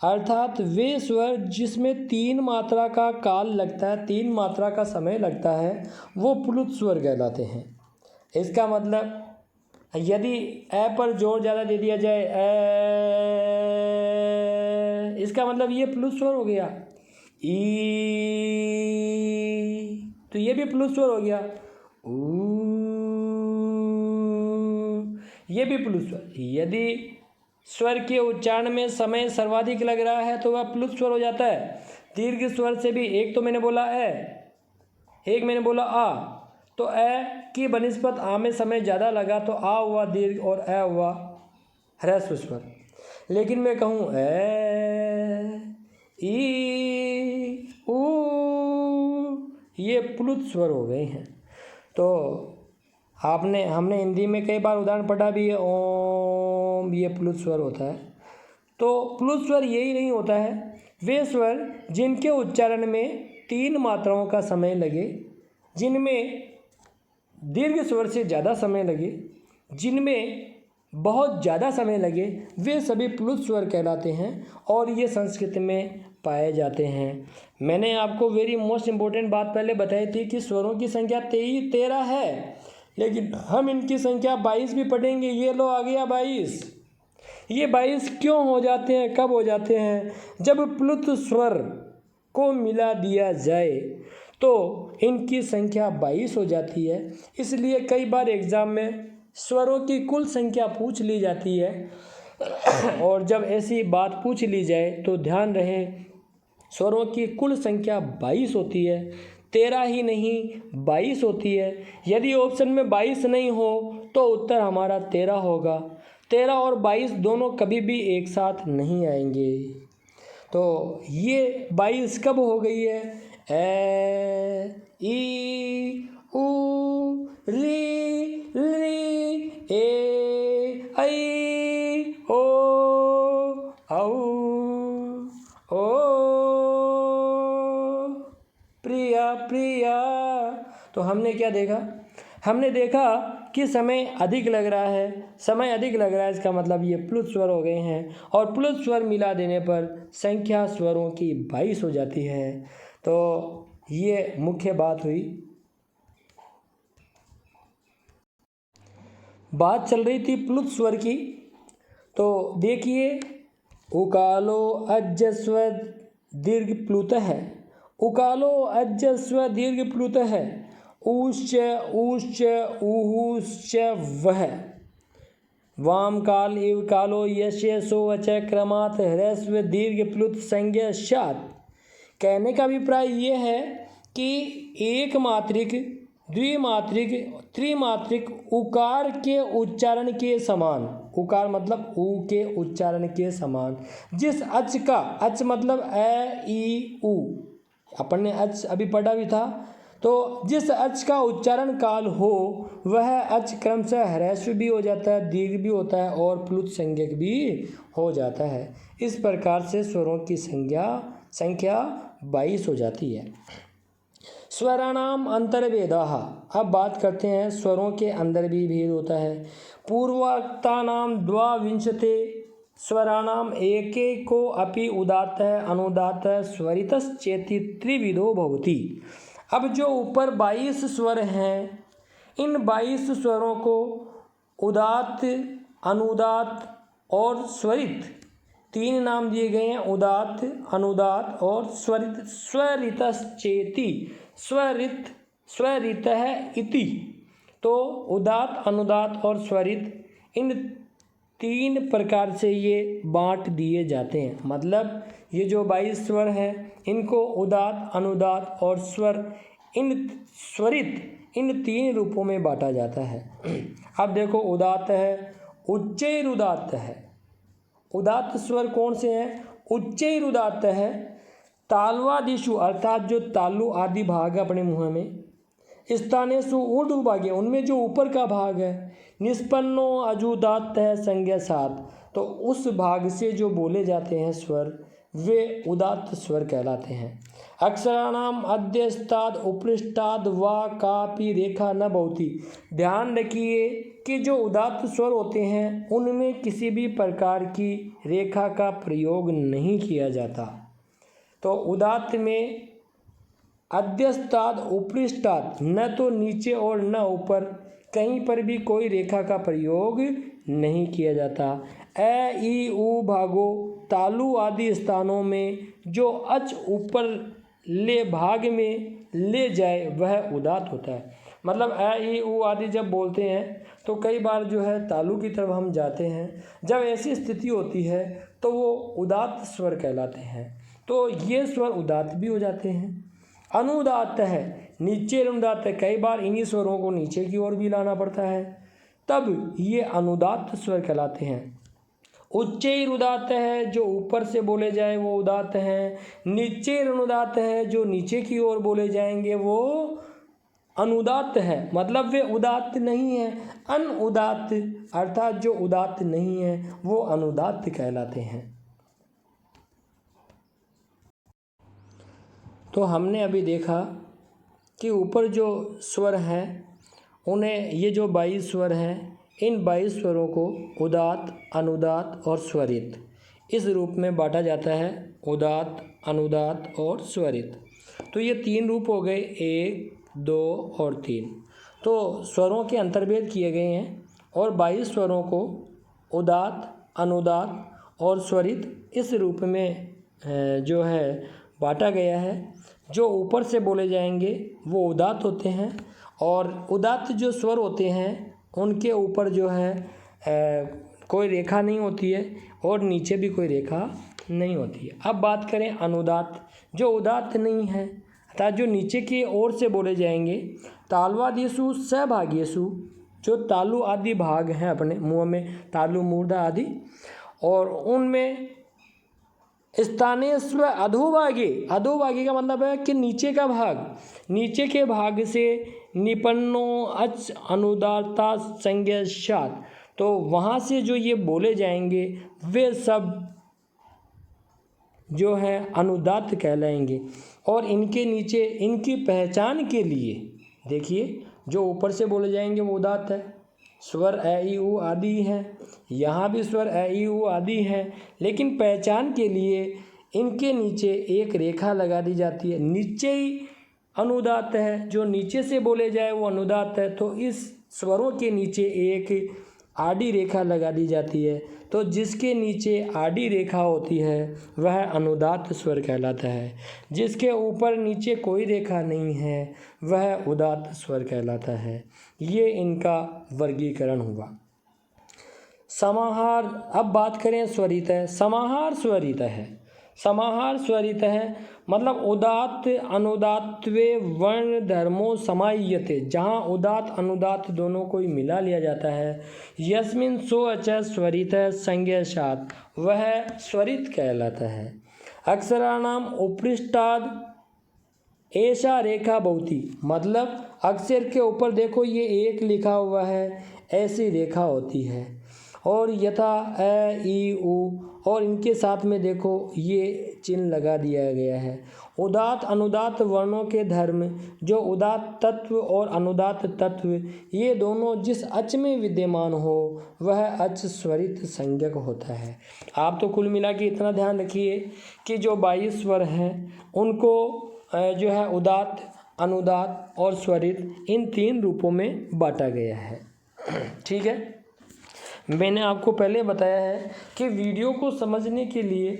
अर्थात वे स्वर जिसमें 3 मात्रा का काल लगता है, 3 मात्रा का समय लगता है, वो प्लुत स्वर कहलाते हैं। इसका मतलब यदि ए पर जोर ज़्यादा दे दिया जाए इसका मतलब ये प्लुत स्वर हो गया। ई, तो ये भी प्लुत स्वर हो गया। ये भी प्लुत स्वर। यदि स्वर के उच्चारण में समय सर्वाधिक लग रहा है तो वह प्लुत स्वर हो जाता है। दीर्घ स्वर से भी, एक तो मैंने बोला एक मैंने बोला आ, तो ए की बनिस्बत आ में समय ज़्यादा लगा तो आ हुआ दीर्घ और ए हुआ ह्रस्व स्वर। लेकिन मैं कहूँ ए ई उ, ये प्लुत स्वर हो गए हैं। तो हमने हिंदी में कई बार उदाहरण पढ़ा भी है, ओम, ये प्लुत स्वर होता है। तो प्लुत स्वर यही नहीं होता है, वे स्वर जिनके उच्चारण में 3 मात्राओं का समय लगे, जिनमें दीर्घ स्वर से ज़्यादा समय लगे, जिनमें बहुत ज़्यादा समय लगे, वे सभी प्लुत स्वर कहलाते हैं और ये संस्कृत में पाए जाते हैं। मैंने आपको वेरी मोस्ट इम्पोर्टेंट बात पहले बताई थी कि स्वरों की संख्या 13 है, लेकिन हम इनकी संख्या 22 भी पढ़ेंगे। ये लो आ गया 22। ये 22 क्यों हो जाते हैं, कब हो जाते हैं? जब प्लुत स्वर को मिला दिया जाए तो इनकी संख्या 22 हो जाती है। इसलिए कई बार एग्ज़ाम में स्वरों की कुल संख्या पूछ ली जाती है और जब ऐसी बात पूछ ली जाए तो ध्यान रहे स्वरों की कुल संख्या 22 होती है, 13 ही नहीं 22 होती है। यदि ऑप्शन में 22 नहीं हो तो उत्तर हमारा 13 होगा। 13 और 22 दोनों कभी भी एक साथ नहीं आएंगे। तो ये 22 कब हो गई है? ए ई उ री ली ए ऐ ओ औ ओ प्रिया प्रिया। तो हमने क्या देखा? हमने देखा कि समय अधिक लग रहा है, समय अधिक लग रहा है, इसका मतलब ये प्लुत स्वर हो गए हैं और प्लुत स्वर मिला देने पर संख्या स्वरों की 22 हो जाती है। तो ये मुख्य बात हुई। बात चल रही थी प्लुत स्वर की, तो देखिए उकालो अजस्व दीर्घ प्लुत है, उकालो अजस्व दीर्घ प्लुत है, ऊश्च ऊश्च ऊहुश्च वह, वाम काल इव कालो यश्य सो वच क्रमात् ह्रस्व दीर्घ प्लुत संज्ञा स्यात्। कहने का अभिप्राय ये है कि एक मात्रिक, द्विमात्रिक, त्रिमात्रिक उकार के उच्चारण के समान, उकार मतलब ऊ के उच्चारण के समान, जिस अच का, अच मतलब ए ई ऊ, अपन ने अच अभी पढ़ा भी था, तो जिस अच का उच्चारण काल हो वह अच क्रमशः ह्रस्व भी हो जाता है, दीर्घ भी होता है और प्लुत संज्ञक भी हो जाता है। इस प्रकार से स्वरों की संख्या 22 हो जाती है। स्वराणाम अंतर्भेदाः। अब बात करते हैं स्वरों के अंदर भी भेद होता है। पूर्वोक्तानां द्वाविंशते स्वराणाम एकेको अपि उदात्तः अनुदात्तः स्वरितश्चेति त्रिविधो भवति। अब जो ऊपर 22 स्वर हैं, इन 22 स्वरों को उदात्त, अनुदात्त और स्वरित, तीन नाम दिए गए हैं, उदात्त, अनुदात्त और स्वरित। स्वरितश्चेति, स्वरित, स्वरितः इति। तो उदात्त, अनुदात्त और स्वरित, इन तीन प्रकार से ये बांट दिए जाते हैं। मतलब ये जो 22 स्वर हैं इनको उदात्त, अनुदात्त और स्वर, इन स्वरित, इन तीन रूपों में बांटा जाता है। अब देखो उदात्त है, उच्चैरुदात्त है। उदात्त स्वर कौन से हैं? उच्चैरुदात्त है तालवादिषु, अर्थात जो तालु आदि भाग है अपने मुँह में, स्थानेषु ऊर्ध्वभागे, उनमें जो ऊपर का भाग है, निष्पन्नो अजुदात्त है संज्ञा सात, तो उस भाग से जो बोले जाते हैं स्वर वे उदात्त स्वर कहलाते हैं। अक्षराणाम अध्यस्ताद उपृष्टाद वा कापि रेखा न भवति। ध्यान रखिए कि जो उदात्त स्वर होते हैं उनमें किसी भी प्रकार की रेखा का प्रयोग नहीं किया जाता। तो उदात्त में अध्यस्ताद उपृष्टाद, न तो नीचे और न ऊपर, कहीं पर भी कोई रेखा का प्रयोग नहीं किया जाता। ए ई ऊ भागो, तालु आदि स्थानों में जो अच ऊपर ले भाग में ले जाए वह उदात्त होता है। मतलब ए ई ऊ आदि जब बोलते हैं तो कई बार जो है तालु की तरफ हम जाते हैं, जब ऐसी स्थिति होती है तो वो उदात्त स्वर कहलाते हैं। तो ये स्वर उदात्त भी हो जाते हैं। अनुदात्त है, नीचे अनुदात्त है, कई बार इन्हीं स्वरों को नीचे की ओर भी लाना पड़ता है, तब ये अनुदात्त स्वर कहलाते हैं। उच्चैरुदात्त है, जो ऊपर से बोले जाए वो उदात्त हैं। नीचैरुदात्त है, जो नीचे की ओर बोले जाएंगे वो अनुदात्त है, मतलब वे उदात्त नहीं है। अनुदात्त अर्थात जो उदात्त नहीं है वो अनुदात्त कहलाते हैं। तो हमने अभी देखा कि ऊपर जो स्वर हैं उन्हें, ये जो 22 स्वर हैं, इन 22 स्वरों को उदात्त, अनुदात्त और स्वरित इस रूप में बांटा जाता है। उदात्त, अनुदात्त और स्वरित, तो ये तीन रूप हो गए, 1, 2 और 3। तो स्वरों के अंतर्भेद किए गए हैं और 22 स्वरों को उदात्त, अनुदात्त और स्वरित इस रूप में जो है बांटा गया है। जो ऊपर से बोले जाएंगे वो उदात्त होते हैं और उदात्त जो स्वर होते हैं उनके ऊपर जो है कोई रेखा नहीं होती है और नीचे भी कोई रेखा नहीं होती है। अब बात करें अनुदात्त, जो उदात्त नहीं है अर्थात जो नीचे की ओर से बोले जाएंगे। तालवादिषु सहभाग्येषु, जो तालु आदि भाग हैं अपने मुँह में, तालु, मूर्धा आदि, और उनमें स्थानेस्व अधोभागे, अधोभागे का मतलब है कि नीचे का भाग, नीचे के भाग से निपन्नो अच अनुदात्ता संज्ञात, तो वहाँ से जो ये बोले जाएंगे वे सब जो है अनुदात्त कहलाएंगे। और इनके नीचे इनकी पहचान के लिए देखिए जो ऊपर से बोले जाएंगे वो उदात्त है। स्वर ए ई उ आदि हैं, यहाँ भी स्वर ए ई उ आदि हैं, लेकिन पहचान के लिए इनके नीचे एक रेखा लगा दी जाती है। नीचे ही अनुदात्त है, जो नीचे से बोले जाए वो अनुदात्त है, तो इस स्वरों के नीचे एक आड़ी रेखा लगा दी जाती है। तो जिसके नीचे आड़ी रेखा होती है वह अनुदात्त स्वर कहलाता है। जिसके ऊपर नीचे कोई रेखा नहीं है वह उदात्त स्वर कहलाता है। ये इनका वर्गीकरण हुआ। समाहार, अब बात करें स्वरितः। समाहार स्वरितः है। समाहार स्वरितः है मतलब उदात्त अनुदात्त्वे वर्ण धर्मों समाह्यते, जहाँ उदात्त अनुदात्त दोनों को ही मिला लिया जाता है। यस्मिन् सो अच स्वरितः संज्ञाशात्, वह स्वरित कहलाता है। अक्षराणाम उपृष्ठाद ऐसा रेखा बहुती, मतलब अक्षर के ऊपर देखो ये एक लिखा हुआ है, ऐसी रेखा होती है। और यथा ए ई उ, और इनके साथ में देखो ये चिन्ह लगा दिया गया है। उदात्त अनुदात्त वर्णों के धर्म, जो उदात्त तत्व और अनुदात्त तत्व ये दोनों जिस अच में विद्यमान हो वह अच स्वरित संज्ञक होता है। आप तो कुल मिला के इतना ध्यान रखिए कि जो 22 स्वर हैं उनको जो है उदात्त अनुदात्त और स्वरित इन 3 रूपों में बांटा गया है। ठीक है, मैंने आपको पहले बताया है कि वीडियो को समझने के लिए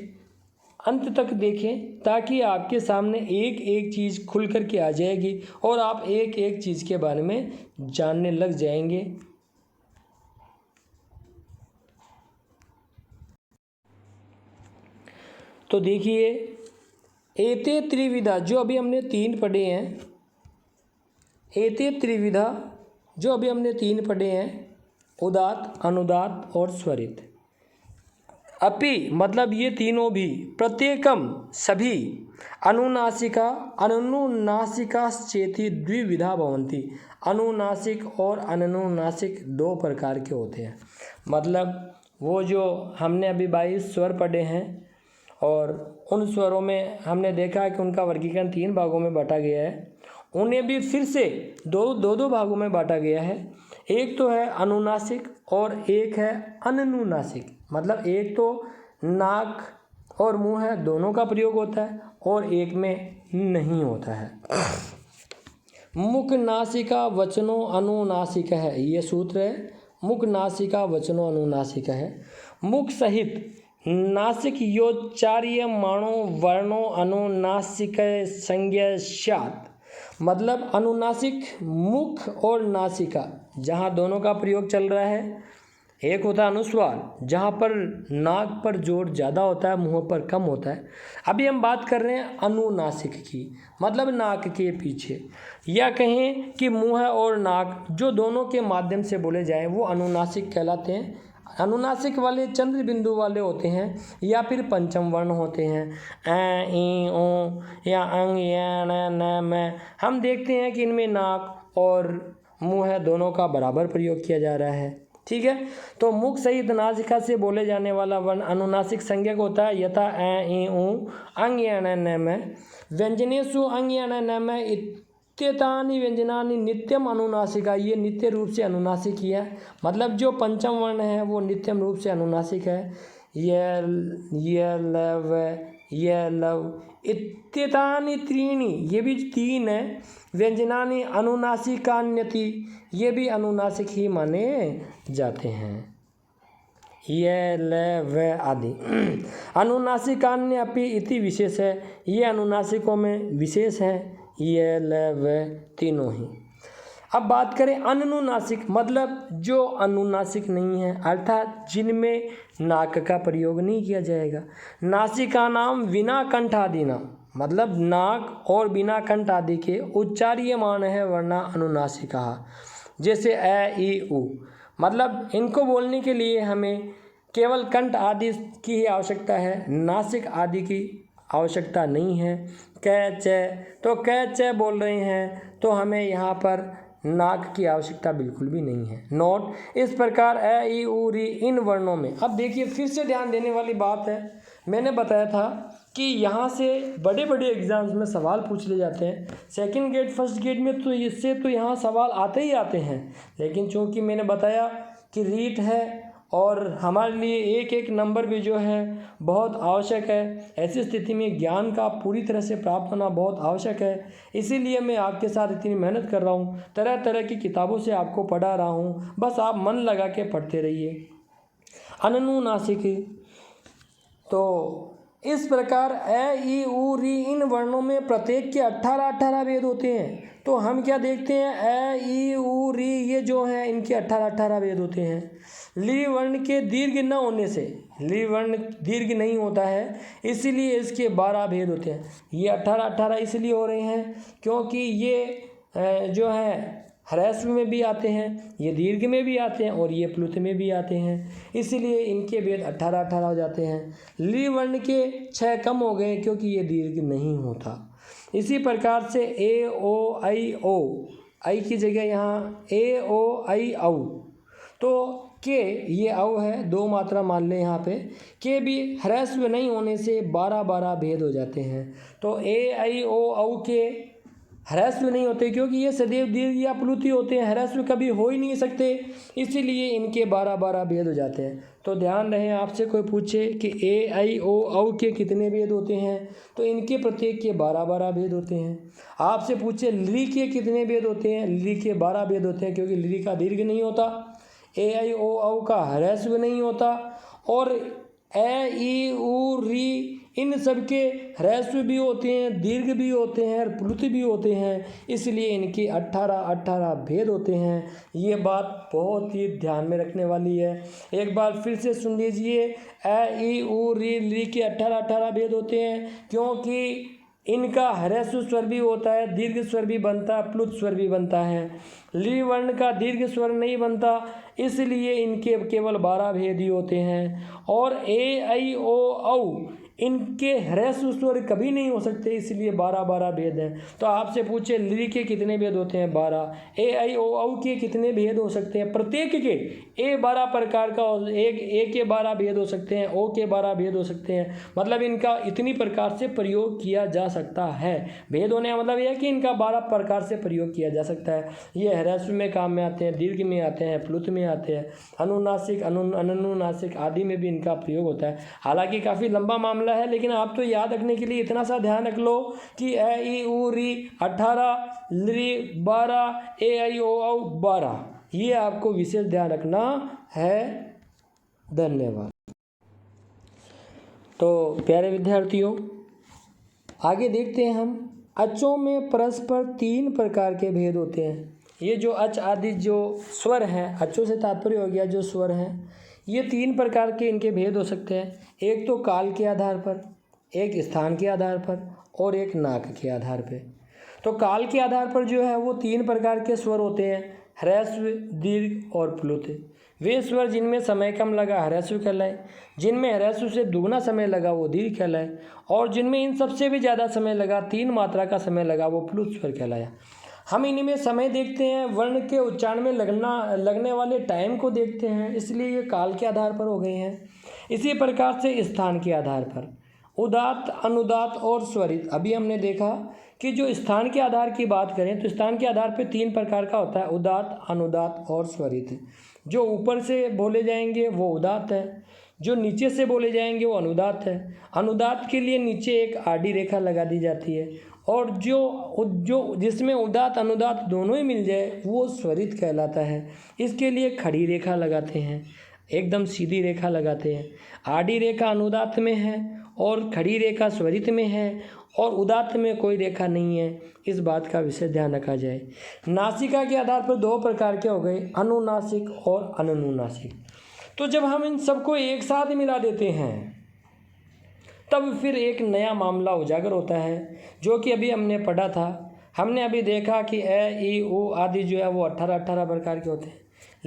अंत तक देखें, ताकि आपके सामने एक एक चीज़ खुल कर के आ जाएगी और आप एक एक चीज़ के बारे में जानने लग जाएंगे। तो देखिए, एते त्रिविधा जो अभी हमने 3 पढ़े हैं, एते त्रिविधा जो अभी हमने 3 पढ़े हैं, उदात्त अनुदात्त और स्वरित। अपि मतलब ये तीनों भी, प्रत्येकम सभी, अनुनासिका अनुनासिकाश्चेति द्विविधा भवन्ति, अनुनासिक और अनुनासिक 2 प्रकार के होते हैं। मतलब वो जो हमने अभी 22 स्वर पढ़े हैं और उन स्वरों में हमने देखा है कि उनका वर्गीकरण 3 भागों में बांटा गया है, उन्हें भी फिर से दो भागों में बांटा गया है। एक तो है अनुनासिक और एक है अनुनासिक। मतलब एक तो नाक और मुंह है, दोनों का प्रयोग होता है, और एक में नहीं होता है। मुख नासिका वचनों अनुनासिक है, ये सूत्र है। मुख नासिका वचनों अनुनासिक है। मुख सहित नासिक योच्चार्य माणो वर्णों अनुनासिक संज्ञास्यात्, मतलब अनुनासिक मुख और नासिका जहाँ दोनों का प्रयोग चल रहा है। एक होता है अनुस्वार, जहाँ पर नाक पर जोर ज़्यादा होता है, मुंह पर कम होता है। अभी हम बात कर रहे हैं अनुनासिक की, मतलब नाक के पीछे, या कहें कि मुंह और नाक जो दोनों के माध्यम से बोले जाएं वो अनुनासिक कहलाते हैं। अनुनासिक वाले चंद्र बिंदु वाले होते हैं या फिर पंचम वर्ण होते हैं, ए ई ओ या अंग या न न म। हम देखते हैं कि इनमें नाक और मुंह दोनों का बराबर प्रयोग किया जा रहा है। ठीक है, तो मुख सहित नासिका से बोले जाने वाला वर्ण अनुनासिक संज्ञक होता है। यथा ए ई उ अंग या न न म। व्यंजनेषु अंग या न न म इत्येतानि व्यंजनानि नित्यम अनुनासिका, ये नित्य रूप से अनुनासिक ही है। मतलब जो पंचम वर्ण है वो नित्यम रूप से अनुनासिक है। य लव य लव इत्येतानि त्रीणि, ये भी 3 है। व्यंजनानि अनुनासिकान्यति, ये भी अनुनासिक ही माने जाते हैं। ये ल व आदि अनुनासिकान्य अपि इति विशेष है, ये अनुनासिकों में विशेष है। ये ल व तीनों ही। अब बात करें अनुनासिक, मतलब जो अनुनासिक नहीं है, अर्थात जिनमें नाक का प्रयोग नहीं किया जाएगा। नासिका नाम बिना कंठ आदि नाम, मतलब नाक और बिना कंठ आदि के उच्चार्यमान है वर्णा अनुनासिका। जैसे ए ई उ, मतलब इनको बोलने के लिए हमें केवल कंठ आदि की ही आवश्यकता है, नासिक आदि की आवश्यकता नहीं है। कै च, तो कै च बोल रहे हैं तो हमें यहाँ पर नाक की आवश्यकता बिल्कुल भी नहीं है। नोट, इस प्रकार अ ई उ री इन वर्णों में, अब देखिए फिर से ध्यान देने वाली बात है, मैंने बताया था कि यहाँ से बड़े बड़े एग्जाम्स में सवाल पूछ ले जाते हैं। सेकंड ग्रेड फर्स्ट ग्रेड में तो इससे तो यहाँ सवाल आते ही आते हैं, लेकिन चूँकि मैंने बताया कि रीट है और हमारे लिए एक एक नंबर भी जो है बहुत आवश्यक है, ऐसी स्थिति में ज्ञान का पूरी तरह से प्राप्त होना बहुत आवश्यक है। इसीलिए मैं आपके साथ इतनी मेहनत कर रहा हूँ, तरह तरह की किताबों से आपको पढ़ा रहा हूँ, बस आप मन लगा के पढ़ते रहिए। अनुनासिक, तो इस प्रकार अ ई उ री इन वर्णों में प्रत्येक के 18 भेद होते हैं। तो हम क्या देखते हैं, अ ई उ री ये जो हैं इनके 18 भेद होते हैं। ली वर्ण के दीर्घ न होने से, ली वर्ण दीर्घ नहीं होता है, इसीलिए इसके 12 भेद होते हैं। ये 18 इसलिए हो रहे हैं क्योंकि ये जो है ह्रस्व में भी आते हैं, ये दीर्घ में भी आते हैं और ये प्लुत में भी आते हैं, इसीलिए इनके भेद 18 हो जाते हैं। ली वर्ण के 6 कम हो गए क्योंकि ये दीर्घ नहीं होता। इसी प्रकार से ए ओ आई की जगह यहाँ ए ओ आई औ, तो के ये औ है, 2 मात्रा मान लें यहाँ पे, के भी ह्रस्व नहीं होने से 12 भेद हो जाते हैं। तो ए आई ओ औ के ह्रस्व नहीं होते क्योंकि ये सदैव दीर्घ या प्लुति होते हैं, ह्रस्व कभी हो ही नहीं सकते, इसीलिए इनके 12 भेद हो जाते हैं। तो ध्यान रहे, आपसे कोई पूछे कि ए आई ओ औ के कितने भेद होते हैं, तो इनके प्रत्येक के 12 भेद होते हैं। आपसे पूछे ली के कितने भेद होते हैं, ली के 12 भेद होते हैं क्योंकि ली का दीर्घ नहीं होता, ए आई ओ औ का ह्रस्व नहीं होता, और ए ई उ री इन सब के ह्रस्व भी होते हैं, दीर्घ भी होते हैं और प्लुत भी होते हैं, इसलिए इनके 18 भेद होते हैं। ये बात बहुत ही ध्यान में रखने वाली है। एक बार फिर से सुन लीजिए, ए ई उ री ली के 18 भेद होते हैं क्योंकि इनका ह्रस्व स्वर भी होता है, दीर्घ स्वर भी बनता है, प्लुत स्वर भी बनता है। ली वर्ण का दीर्घ स्वर नहीं बनता, इसलिए इनके केवल 12 भेद ही होते हैं। और ए आई ओ औ इनके ह्रस्व स्वर कभी नहीं हो सकते, इसलिए 12 भेद हैं। तो आपसे पूछे ली के कितने भेद होते हैं, 12। ए आई ओ औ के कितने भेद हो सकते हैं, प्रत्येक के ए 12 प्रकार का, एक ए के 12 भेद हो सकते हैं, ओ के 12 भेद हो सकते हैं, मतलब इनका इतनी प्रकार से प्रयोग किया जा सकता है। भेद होने का मतलब यह है कि इनका 12 प्रकार से प्रयोग किया जा सकता है। ये ह्रस्व में काम में आते हैं, दीर्घ में आते हैं, प्लुत में आते हैं, अनुनासिक अनुनासिक आदि में भी इनका प्रयोग होता है। हालांकि काफ़ी लंबा मामला है, लेकिन आप तो याद रखने के लिए इतना सा ध्यान रख लो कि ए ई उ री 18, ली 12, ए आई ओ औ 12, ये आपको विशेष ध्यान रखना है। धन्यवाद। तो प्यारे विद्यार्थियों, आगे देखते हैं हम, अचों में परस्पर 3 प्रकार के भेद होते हैं। ये जो अच आदि जो स्वर हैं, अचों से तात्पर्य हो गया जो स्वर हैं, ये 3 प्रकार के इनके भेद हो सकते हैं। एक तो काल के आधार पर, एक स्थान के आधार पर और एक नाक के आधार पर। तो काल के आधार पर जो है वो 3 प्रकार के स्वर होते हैं, ह्रस्व, दीर्घ और प्लुत। वे स्वर जिनमें समय कम लगा ह्रस्व कहलाए, जिनमें ह्रस्व से दुगना समय लगा वो दीर्घ कहलाए, और जिनमें इन सबसे भी ज़्यादा समय लगा, 3 मात्रा का समय लगा, वो प्लुत स्वर कहलाया। हम इनमें समय देखते हैं, वर्ण के उच्चारण में लगने वाले टाइम को देखते हैं, इसलिए ये काल के आधार पर हो गए हैं। इसी प्रकार से स्थान के आधार पर उदात्त, अनुदात्त और स्वरित। अभी हमने देखा कि जो स्थान के आधार की बात करें तो स्थान के आधार पर 3 प्रकार का होता है, उदात्त, अनुदात्त और स्वरित। जो ऊपर से बोले जाएंगे वो उदात्त है, जो नीचे से बोले जाएंगे वो अनुदात्त है। अनुदात्त के लिए नीचे एक आड़ी रेखा लगा दी जाती है, और जो जिसमें उदात्त अनुदात्त दोनों ही मिल जाए वो स्वरित कहलाता है। इसके लिए खड़ी रेखा लगाते हैं, एकदम सीधी रेखा लगाते हैं। आड़ी रेखा अनुदात्त में है और खड़ी रेखा स्वरित में है, और उदात्त में कोई रेखा नहीं है, इस बात का विशेष ध्यान रखा जाए। नासिका के आधार पर 2 प्रकार के हो गए, अनुनासिक और अनुनुनासिक। तो जब हम इन सबको एक साथ मिला देते हैं तब फिर एक नया मामला उजागर होता है, जो कि अभी हमने पढ़ा था। हमने अभी देखा कि ए ई उ आदि जो है वो 18 प्रकार के होते हैं,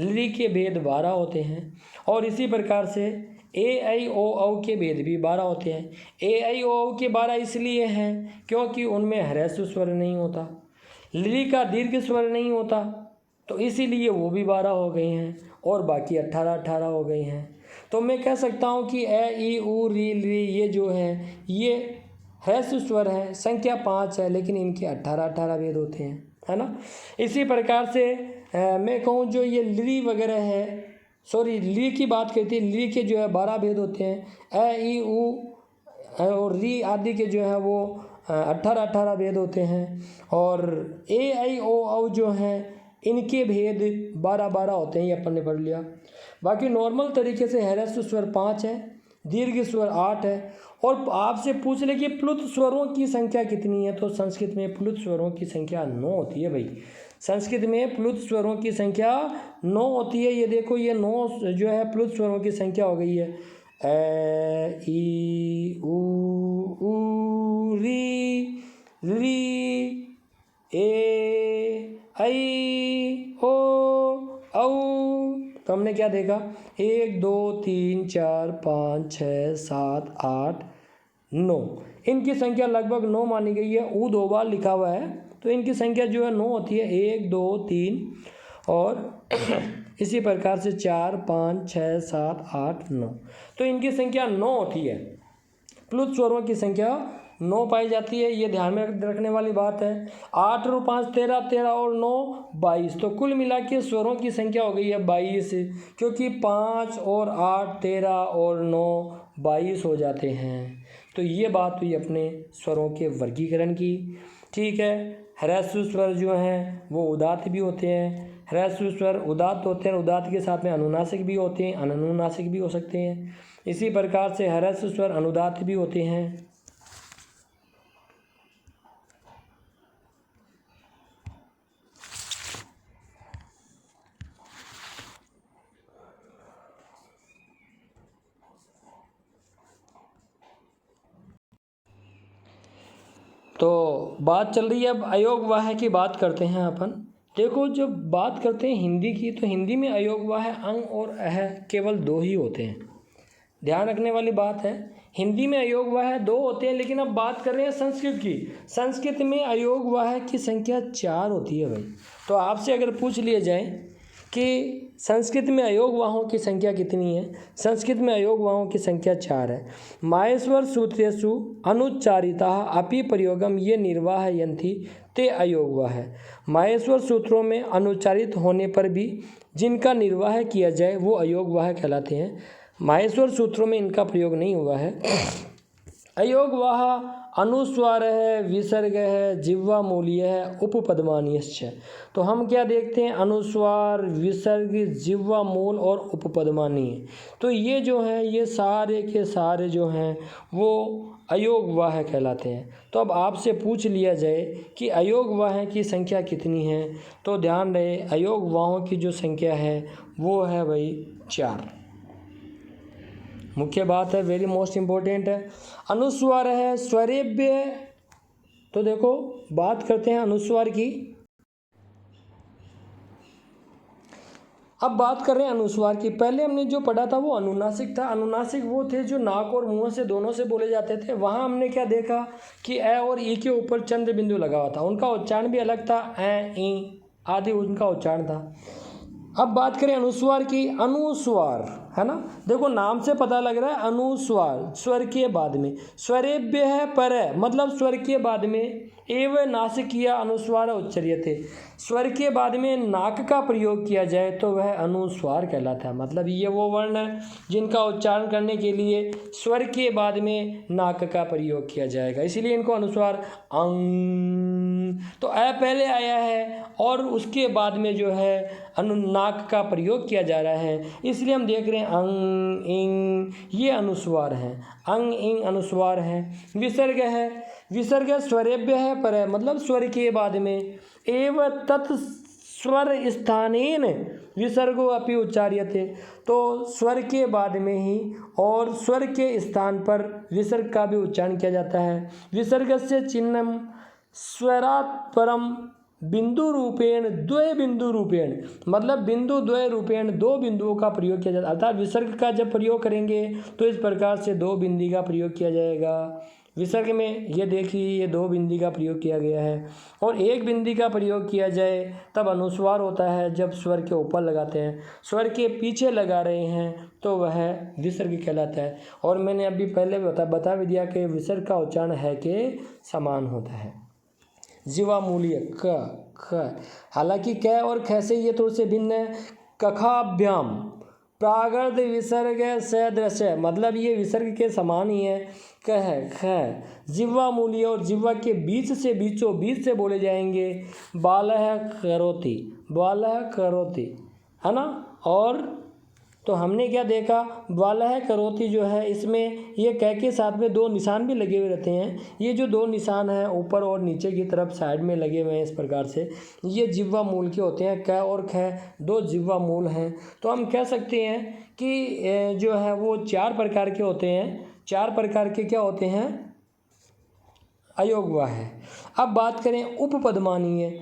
ली के भेद 12 होते हैं, और इसी प्रकार से ए आई ओ औ के भेद भी 12 होते हैं। ए आई ओ औ के 12 इसलिए हैं क्योंकि उनमें ह्रस्व स्वर नहीं होता, ली का दीर्घ स्वर नहीं होता, तो इसीलिए वो भी 12 हो गई हैं और बाकी 18 हो गई हैं। तो मैं कह सकता हूँ कि ए ई उ री ली ये जो है ये ह्रस्व स्वर है, संख्या 5 है, लेकिन इनके 18 भेद होते हैं, है ना। इसी प्रकार से मैं कहूँ जो ये ली वगैरह है, सॉरी ली की बात करती है, ली के जो है 12 भेद होते हैं। ए ई उ और री आदि के जो है वो 18 भेद होते हैं। और ए आई ओ औ जो हैं इनके भेद 12 होते हैं, ये अपन ने पढ़ लिया। बाकी नॉर्मल तरीके से ह्रस्व स्वर 5 है, दीर्घ स्वर 8 है। और आपसे पूछ ले कि प्लुत स्वरों की संख्या कितनी है, तो संस्कृत में प्लुत स्वरों की संख्या 9 होती है भाई। संस्कृत में प्लुत स्वरों की संख्या 9 होती है। ये देखो ये 9 जो है प्लुत स्वरों की संख्या हो गई है। ए ई उ री ए आई ओ औ। तो हमने क्या देखा, 1 2 3 4 5 6 7 8 9, इनकी संख्या लगभग 9 मानी गई है। ऊ 2 बार लिखा हुआ है, तो इनकी संख्या जो है 9 होती है। 1 2 3 और इसी प्रकार से 4 5 6 7 8 9, तो इनकी संख्या 9 होती है। प्लुत स्वरों की संख्या 9 पाई जाती है, ये ध्यान में रखने वाली बात है। 8 और 5 13, 13 और 9 22, तो कुल मिला के स्वरों की संख्या हो गई है 22, क्योंकि 5 और 8 13 और 9 22 हो जाते हैं। तो ये बात हुई अपने स्वरों के वर्गीकरण की। ठीक है, ह्रस्व स्वर जो हैं वो उदात्त भी होते हैं। ह्रस्व स्वर उदात्त होते हैं, उदात्त के साथ में अनुनासिक भी होते हैं, अनुनासिक भी हो सकते हैं। इसी प्रकार से ह्रस्व स्वर अनुदात्त भी होते हैं। तो बात चल रही है अब अयोग वाह की बात करते हैं अपन। देखो जब बात करते हैं हिंदी की, तो हिंदी में अयोग वाह अंग और अह केवल 2 ही होते हैं। ध्यान रखने वाली बात है, हिंदी में अयोग वाह 2 होते हैं, लेकिन अब बात कर रहे हैं संस्कृत की। संस्कृत में अयोग वाह की संख्या 4 होती है भाई। तो आपसे अगर पूछ लिया जाए कि संस्कृत में अयोग वाहों की संख्या कितनी है, संस्कृत में अयोग वाहों की संख्या 4 है। माहेश्वर सूत्रेषु अनुच्चारिता अपि प्रयोगम ये निर्वाह यंथि ते अयोग वाह है। माहेश्वर सूत्रों में अनुच्चारित होने पर भी जिनका निर्वाह किया जाए वो अयोग वाह कहलाते हैं। माहेश्वर सूत्रों में इनका प्रयोग नहीं हुआ है। अयोग वाह अनुस्वार है, विसर्ग है, जिह्वा मूल्य है, उपपदमानीयश्च। तो हम क्या देखते हैं, अनुस्वार, विसर्ग, जिह्वा मूल और उपपदमानीय। तो ये जो हैं ये सारे के सारे जो हैं वो अयोग वाह कहलाते हैं। तो अब आपसे पूछ लिया जाए कि अयोग वाह की संख्या कितनी है, तो ध्यान रहे अयोग वाहों की जो संख्या है वो है भाई 4। मुख्य बात है, वेरी मोस्ट इम्पोर्टेंट है। अनुस्वार है स्वरेभ्य। तो देखो बात करते हैं अनुस्वार की। अब बात कर रहे हैं अनुस्वार की। पहले हमने जो पढ़ा था वो अनुनासिक था। अनुनासिक वो थे जो नाक और मुंह से दोनों से बोले जाते थे। वहाँ हमने क्या देखा कि ए और ई के ऊपर चंद्र बिंदु लगा हुआ था, उनका उच्चारण भी अलग था, ए ई आदि उनका उच्चारण था। अब बात करें अनुस्वार की। अनुस्वार है ना, देखो नाम से पता लग रहा है अनुस्वार स्वर के बाद में। स्वरेभ्य है पर मतलब स्वर के बाद में एव नासिकिया अनुस्वार उच्चर्यते। स्वर के बाद में नाक का प्रयोग किया जाए तो वह अनुस्वार कहलाता है। मतलब ये वो वर्ण है जिनका उच्चारण करने के लिए स्वर के बाद में नाक का प्रयोग किया जाएगा, इसीलिए इनको अनुस्वार। अंग तो अ पहले आया है और उसके बाद में जो है नाक का प्रयोग किया जा रहा है, इसलिए हम देख रहे हैं अंग इंग ये अनुस्वार है। अंग इंग अनुस्वार है। विसर्ग है, विसर्ग स्वरेभ्य है पर मतलब स्वर के बाद में एव तत्स्वर स्थानेन विसर्गो अपि उच्चार्यते। तो स्वर के बाद में ही और स्वर के स्थान पर विसर्ग का भी उच्चारण किया जाता है। विसर्ग से चिन्हम स्वरात् परम बिंदु रूपेण द्वय बिंदु रूपेण, मतलब बिंदु द्वय रूपेण 2 बिंदुओं का प्रयोग किया जाता है। अर्थात विसर्ग का जब प्रयोग करेंगे तो इस प्रकार से 2 बिंदी का प्रयोग किया जाएगा। विसर्ग में ये देखिए ये 2 बिंदी का प्रयोग किया गया है, और 1 बिंदी का प्रयोग किया जाए तब अनुस्वार होता है जब स्वर के ऊपर लगाते हैं, स्वर के पीछे लगा रहे हैं तो वह विसर्ग कहलाता है। और मैंने अभी पहले बता भी दिया कि विसर्ग का उच्चारण है के समान होता है। जीवामूलीय क ख, हालांकि क और ख से ये थोड़े से भिन्न है। कखाभ्याम प्रागर्ध विसर्ग सदृश, मतलब ये विसर्ग के समान ही है। कह ख जिह्वा मूल्य और जिह्वा के बीच से बीचों बीच से बोले जाएंगे। बालह करोति, बालह करोति, है ना। और तो हमने क्या देखा, बालह करोति जो है इसमें ये क के साथ में 2 निशान भी लगे हुए रहते हैं। ये जो 2 निशान हैं ऊपर और नीचे की तरफ साइड में लगे हुए हैं इस प्रकार से, ये जिह्वा मूल के होते हैं। क और ख 2 जिह्वा मूल हैं। तो हम कह सकते हैं कि जो है वो 4 प्रकार के होते हैं। 4 प्रकार के क्या होते हैं, अयोगवा है। अब बात करें उपपदमानीय।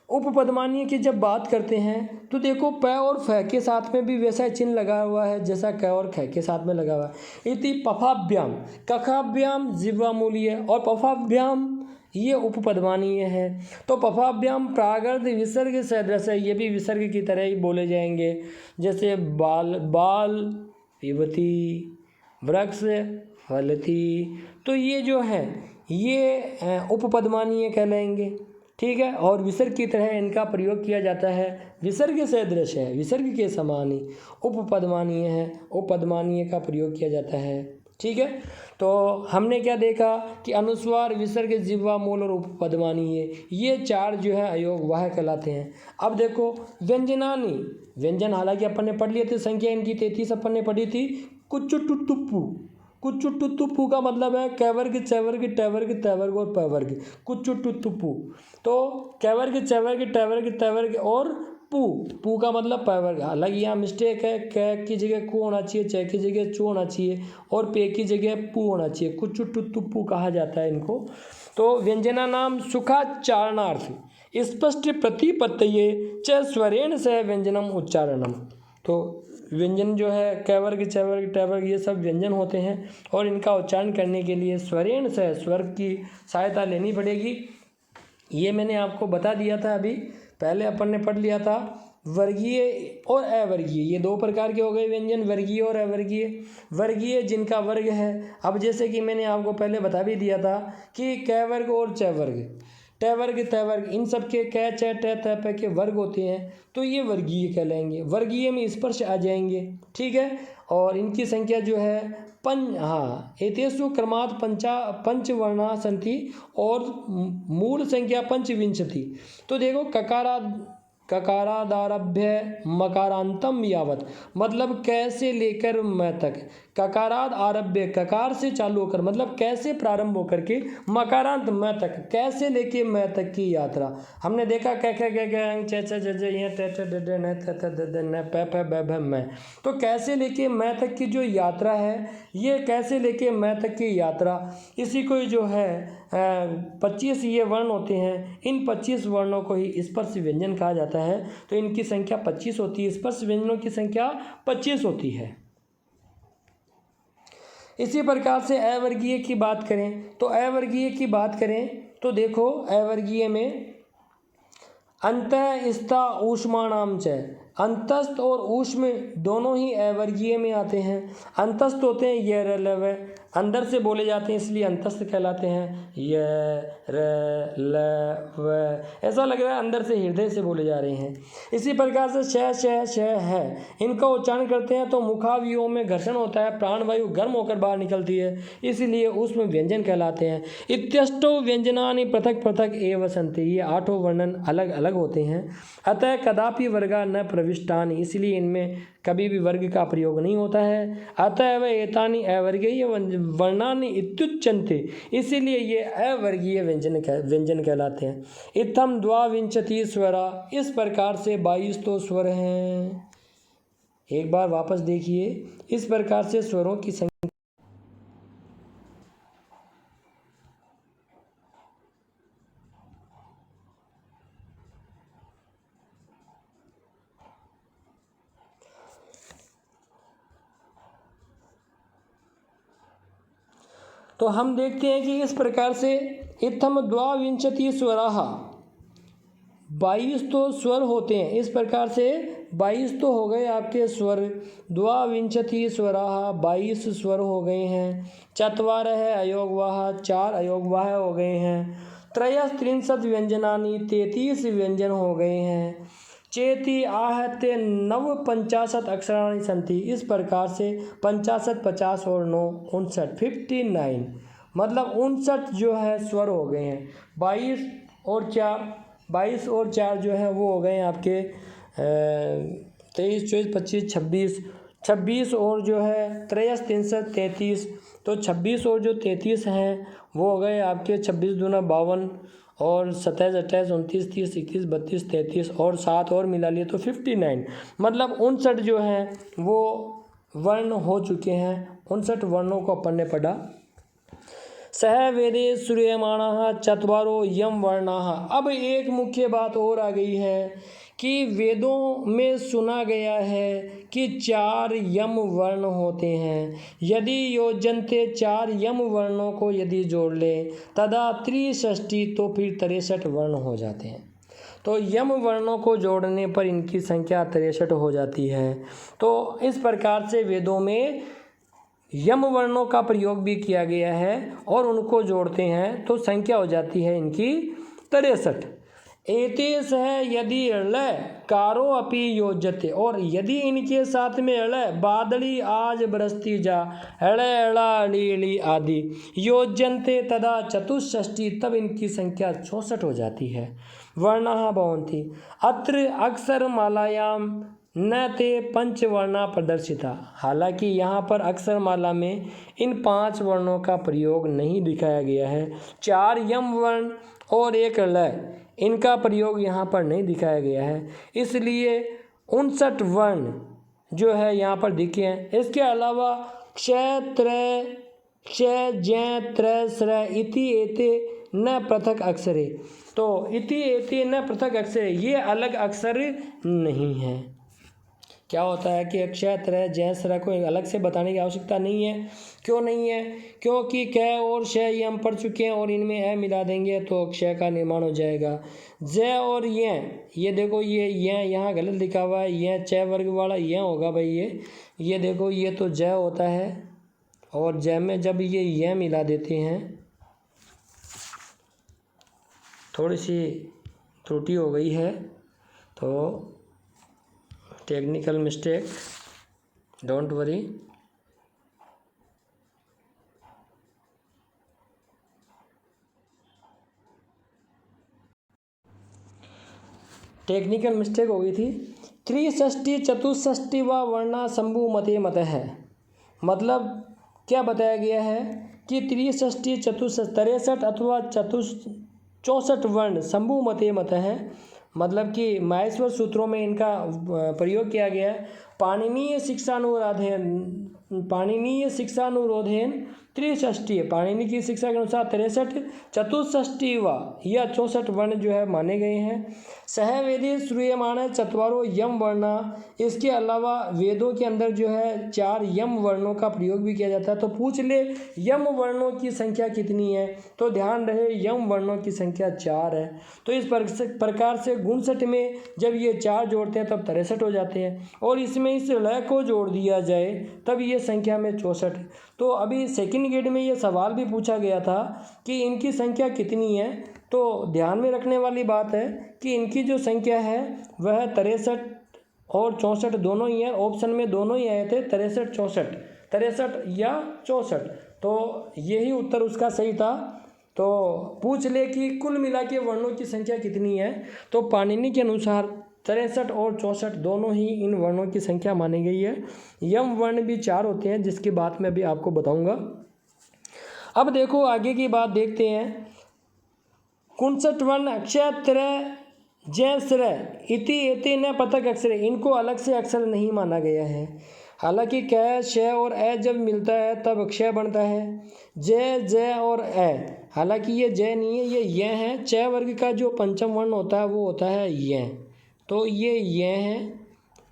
उपपदमानीय की जब बात करते हैं तो देखो प और फ के साथ में भी वैसा चिन्ह लगा हुआ है जैसा क और ख के साथ में लगा हुआ है। इति पफाभ्याम, कखाभ्याम जिह्वामूलीय और पफाभ्याम ये उपपदमानीय है। तो पफाभ्याम प्रागर्ध विसर्ग सदृश, ये भी विसर्ग की तरह ही बोले जाएंगे। जैसे बाल बाल पिबती, वृक्ष फलती, तो ये जो है ये उपपदमानीय कहलाएंगे। ठीक है। और विसर्ग की तरह इनका प्रयोग किया जाता है। विसर्ग सदृश है, विसर्ग के समान ही उपपदमानीय है, उपपदमानीय का प्रयोग किया जाता है। ठीक है। तो हमने क्या देखा कि अनुस्वार, विसर्ग, जिह्वा मूल और उपपदमानीय, ये 4 जो है अयोग वाह कहलाते हैं। अब देखो व्यंजनानी, व्यंजन हालांकि अपन ने पढ़ लिए थे, संख्या इनकी 33 अपन ने पढ़ी थी। कुचुटुटुप्पू, कुचुटुटुप्पू का मतलब है कैवर्ग, चवर्ग, टवर्ग, तवर्ग और पवर्ग। कुचुटुटुप्पू, तो कैवर्ग, चवर्ग, टवर्ग, तवर्ग और पू, पू का मतलब पवर्ग। हालांकि यहाँ मिस्टेक है, क की जगह को होना चाहिए, च की जगह चू होना चाहिए और पे की जगह पू होना चाहिए। कुचुटुटुप्पू कहा जाता है इनको। तो व्यंजना नाम सुखाचारणार्थ स्पष्ट प्रतिपत्तये च स्वरेण से व्यंजनम उच्चारणम। तो व्यंजन जो है कैवर्ग, चवर्ग, टवर्ग ये सब व्यंजन होते हैं और इनका उच्चारण करने के लिए स्वरेण से, स्वर की सहायता लेनी पड़ेगी। ये मैंने आपको बता दिया था अभी पहले, अपन ने पढ़ लिया था। वर्गीय और अवर्गीय ये 2 प्रकार के हो गए व्यंजन, वर्गीय और अवर्गीय। वर्गीय जिनका वर्ग है, अब जैसे कि मैंने आपको पहले बता भी दिया था कि कैवर्ग और चवर्ग, टवर्ग, तवर्ग, इन सब के क, च, ट, त, प के वर्ग होते हैं, तो ये वर्गीय कहलाएंगे। वर्गीय में स्पर्श आ जाएंगे। ठीक है। और इनकी संख्या जो है एतेषु क्रमात् पंचवर्णा सन्ति और मूल संख्या 25। तो देखो ककारादारभ्य मकारांतम यावत, मतलब कैसे लेकर मैं तक। ककाराद आरभ्य, ककार से चालू होकर, मतलब कैसे प्रारंभ होकर के, मकारांत मैं तक, कैसे लेके मैं तक की यात्रा। हमने देखा क ख ग घ च च ज ज य ट ठ ड ड न थ थ द द न प फ ब भ म। तो कैसे लेके मैं तक की जो यात्रा है, ये कैसे लेके मैं तक की यात्रा, इसी को जो है 25 ये वर्ण होते हैं। इन 25 वर्णों को ही स्पर्श व्यंजन कहा जाता है। तो इनकी संख्या 25 होती है, स्पर्श व्यंजनों की संख्या 25 होती है। इसी प्रकार से अवर्गीय की बात करें तो अवर्गीय की बात करें तो देखो अवर्गीय में अंतः स्था ऊष्माणाम च, अंतस्थ और ऊष्म दोनों ही अवर्गीय में आते हैं। अंतस्थ होते हैं य र ल व, अंदर से बोले जाते हैं इसलिए अंतस्थ कहलाते हैं। य र ल व, ऐसा लग रहा है अंदर से, हृदय से बोले जा रहे हैं। इसी प्रकार से श श श है, इनका उच्चारण करते हैं तो मुखावयवों में घर्षण होता है, प्राणवायु गर्म होकर बाहर निकलती है, इसीलिए उसमें व्यंजन कहलाते हैं। इत्यष्टो व्यंजनानि पृथक पृथक एव सन्ति, ये 8 वर्णन अलग अलग होते हैं। अतः कदापि वर्गा न प्रविष्टानि, इसलिए इनमें कभी भी वर्ग का प्रयोग नहीं होता है। अतएव एतानि अवर्गीय वर्णानि इत्युच्यन्ते, इसीलिए ये अवर्गीय व्यंजन कहलाते हैं। इत्थम 22 स्वरा, इस प्रकार से 22 तो स्वर हैं। एक बार वापस देखिए, इस प्रकार से स्वरों की संख्या तो हम देखते हैं कि इस प्रकार से इत्थम द्वाविंशति स्वराः, 22 तो स्वर होते हैं। इस प्रकार से 22 तो हो गए आपके स्वर, द्वाविंशति स्वराः 22 स्वर हो गए हैं। चत्वारः अयोगवाः, 4 अयोगवाह हो गए हैं। त्रयस्त्रिंशत् व्यंजनानि, 33 व्यंजन हो गए हैं। चेति आहत्य 59 अक्षराणि सन्ति। इस प्रकार से 50 50 और 9 59 59, मतलब 59 जो है स्वर हो गए हैं। 22 और 4 जो है वो हो गए हैं आपके 23 24 25 26 और जो है 23 63 33, तो 26 और जो 33 हैं वो हो गए आपके 26 दूना 52 और 27 28 29 30 31 32 33 और 7 और मिला लिए तो 59, मतलब 59 जो हैं वो वर्ण हो चुके हैं। 59 वर्णों को अपन ने पढ़ा। सह वेदे श्रूयमाणाः चत्वारो यम वर्णाः। अब एक मुख्य बात और आ गई है कि वेदों में सुना गया है कि 4 यम वर्ण होते हैं। यदि योजन्ते 4 यम वर्णों को यदि जोड़ लें तदा त्रिषष्टि, तो फिर 63 वर्ण हो जाते हैं। तो यम वर्णों को जोड़ने पर इनकी संख्या 63 हो जाती है। तो इस प्रकार से वेदों में यम वर्णों का प्रयोग भी किया गया है और उनको जोड़ते हैं तो संख्या हो जाती है इनकी 63। एतेश है यदि ळ कारो अपि योज्यते, और यदि इनके साथ में ळ बादली आज बरसती जा ळ अड़ा ली आदि योज्यन्ते तदा चतुष्षष्टि, तब इनकी संख्या 64 हो जाती है। वर्णाः भवन्ति अत्र अक्षरमालायां न ते पंचवर्णा प्रदर्शिता। हालांकि यहाँ पर अक्षरमाला में इन 5 वर्णों का प्रयोग नहीं दिखाया गया है। 4 यम वर्ण और 1 ळ, इनका प्रयोग यहाँ पर नहीं दिखाया गया है, इसलिए 59 वर्ण जो है यहाँ पर दिखे हैं। इसके अलावा क्ष त्र क्ष ज्ञ त्र स्र इति एते न पृथक अक्षरे, तो इति एते न पृथक अक्षरे, ये अलग अक्षर नहीं है। क्या होता है कि अक्षय त्रय जय स्र को अलग से बताने की आवश्यकता नहीं है। क्यों नहीं है? क्योंकि क और श ये हम पढ़ चुके हैं और इनमें ए मिला देंगे तो अक्षय का निर्माण हो जाएगा। जय और ये देखो ये यहाँ गलत लिखा हुआ है, ये च वर्ग वाला ये होगा भाई, ये देखो ये तो जय होता है और जय में जब ये मिला देते हैं, थोड़ी सी त्रुटि हो गई है तो technical mistake, don't worry. Technical mistake हो गई थी। त्रिषष्टि चतुष्षष्टि व वर्णा शंभु मते मत है, मतलब क्या बताया गया है कि त्रिषष्टि 63 अथवा 64 वर्ण शंभु मते मत है, मतलब कि माहेश्वर सूत्रों में इनका प्रयोग किया गया है। पाणिनीय शिक्षानुरोधेन त्रिषष्टि, पाणिनि की शिक्षा के अनुसार 63 चतुष्षष्टि व या 64 वर्ण जो है माने गए हैं। सह वेदे श्रूयमाण चत्वारो यम वर्णा, इसके अलावा वेदों के अंदर जो है 4 यम वर्णों का प्रयोग भी किया जाता है। तो पूछ ले यम वर्णों की संख्या कितनी है, तो ध्यान रहे यम वर्णों की संख्या 4 है। तो इस प्रकार से 59 में जब ये 4 जोड़ते हैं तब 63 हो जाते हैं, और इसमें इस लय को जोड़ दिया जाए तब ये संख्या में 64। तो अभी सेकंड ग्रेड में ये सवाल भी पूछा गया था कि इनकी संख्या कितनी है, तो ध्यान में रखने वाली बात है कि इनकी जो संख्या है वह 63 और 64 दोनों ही है। ऑप्शन में दोनों ही आए थे, 63 64, 63 या 64, तो यही उत्तर उसका सही था। तो पूछ ले कि कुल मिला के वर्णों की संख्या कितनी है, तो पाणिनि के अनुसार 63 और 64 दोनों ही इन वर्णों की संख्या मानी गई है। यम वर्ण भी 4 होते हैं, जिसकी बात मैं अभी आपको बताऊंगा। अब देखो आगे की बात देखते हैं। 59 वर्ण अक्षय त्रय जय स्र इति एते न पृथक अक्षर, इनको अलग से अक्षर नहीं माना गया है। हालांकि क श और ए जब मिलता है तब अक्षय बनता है। जय जय और ए, हालांकि ये जय नहीं है, ये है। च वर्ग का जो पंचम वर्ण होता है वो होता है ये, तो ये है,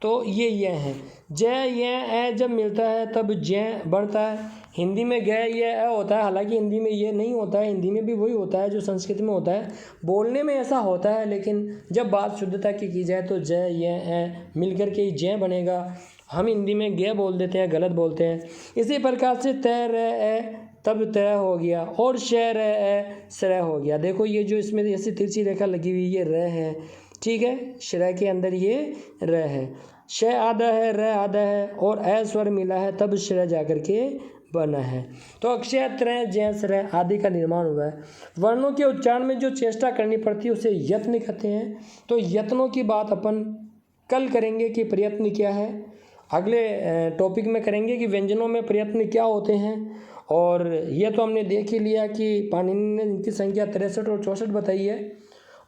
तो ये है। जय ए जब मिलता है तब जय बढ़ता है। हिंदी में ग ये अ होता है, हालांकि हिंदी में ये नहीं होता है, हिंदी में भी वही होता है जो संस्कृत में होता है, बोलने में ऐसा होता है, लेकिन जब बात शुद्धता की जाए तो ज ये ए मिलकर के जय बनेगा। हम हिंदी में ग बोल देते हैं, गलत बोलते हैं। इसी प्रकार से त र ए तब तय हो गया, और श र ए श्रय हो गया। देखो ये जो इसमें ऐसी तिरछी रेखा लगी हुई ये र है, ठीक है, श्रय के अंदर ये र है, श आधा है, र आधा है, और ए स्वर मिला है, तब श्रय जाकर के बना है। तो अक्षय त्रय जय श्रय आदि का निर्माण हुआ है। वर्णों के उच्चारण में जो चेष्टा करनी पड़ती है उसे यत्न कहते हैं। तो यत्नों की बात अपन कल करेंगे कि प्रयत्न क्या है, अगले टॉपिक में करेंगे कि व्यंजनों में प्रयत्न क्या होते हैं। और ये तो हमने देख ही लिया कि पाणिनि ने इनकी संख्या 63 और 64 बताई है,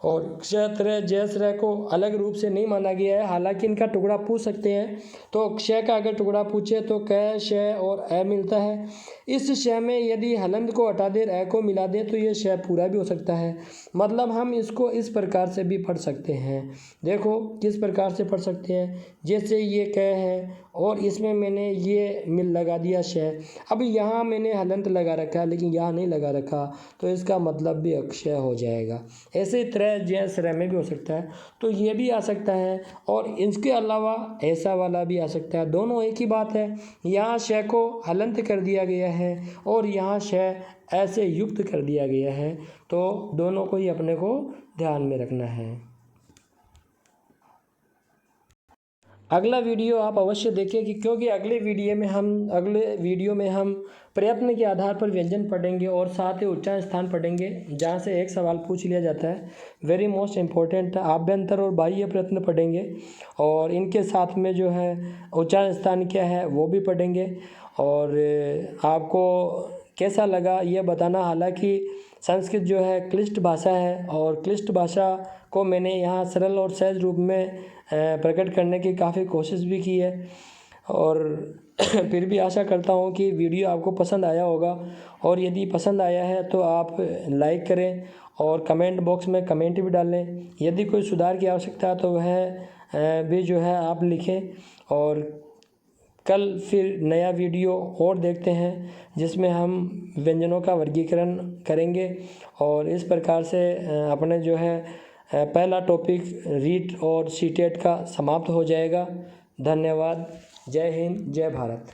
और क्षय त्रय जय श्रय को अलग रूप से नहीं माना गया है, हालांकि इनका टुकड़ा पूछ सकते हैं। तो क्षय का अगर टुकड़ा पूछे तो क श और अ मिलता है। इस श में यदि हलंत को हटा दे, अ को मिला दे, तो ये श पूरा भी हो सकता है। मतलब हम इसको इस प्रकार से भी पढ़ सकते हैं। देखो किस प्रकार से पढ़ सकते हैं, जैसे ये क है और इसमें मैंने ये मिल लगा दिया श। अब यहाँ मैंने हलंत लगा रखा है लेकिन यहाँ नहीं लगा रखा, तो इसका मतलब भी अक्षय हो जाएगा। ऐसे त्रय जय श्रय में भी हो सकता है, तो ये भी आ सकता है, और इसके अलावा ऐसा वाला भी आ सकता है। दोनों एक ही बात है। यहाँ श को हलंत कर दिया गया है और यहाँ श ऐसे युक्त कर दिया गया है, तो दोनों को ही अपने को ध्यान में रखना है। अगला वीडियो आप अवश्य देखें कि क्योंकि अगले वीडियो में हम प्रयत्न के आधार पर व्यंजन पढ़ेंगे और साथ ही उच्चारण स्थान पढ़ेंगे, जहाँ से एक सवाल पूछ लिया जाता है, वेरी मोस्ट इम्पोर्टेंट। आभ्यंतर और बाह्य प्रयत्न पढ़ेंगे, और इनके साथ में जो है उच्चारण स्थान क्या है वो भी पढ़ेंगे। और आपको कैसा लगा ये बताना। हालांकि संस्कृत जो है क्लिष्ट भाषा है, और क्लिष्ट भाषा को मैंने यहाँ सरल और सहज रूप में प्रकट करने की काफ़ी कोशिश भी की है, और फिर भी आशा करता हूँ कि वीडियो आपको पसंद आया होगा। और यदि पसंद आया है तो आप लाइक करें और कमेंट बॉक्स में कमेंट भी डालें। यदि कोई सुधार की आवश्यकता है तो वह भी जो है आप लिखें। और कल फिर नया वीडियो और देखते हैं जिसमें हम व्यंजनों का वर्गीकरण करेंगे, और इस प्रकार से अपने जो है पहला टॉपिक रीट और सीटेट का समाप्त हो जाएगा। धन्यवाद। जय हिंद, जय भारत।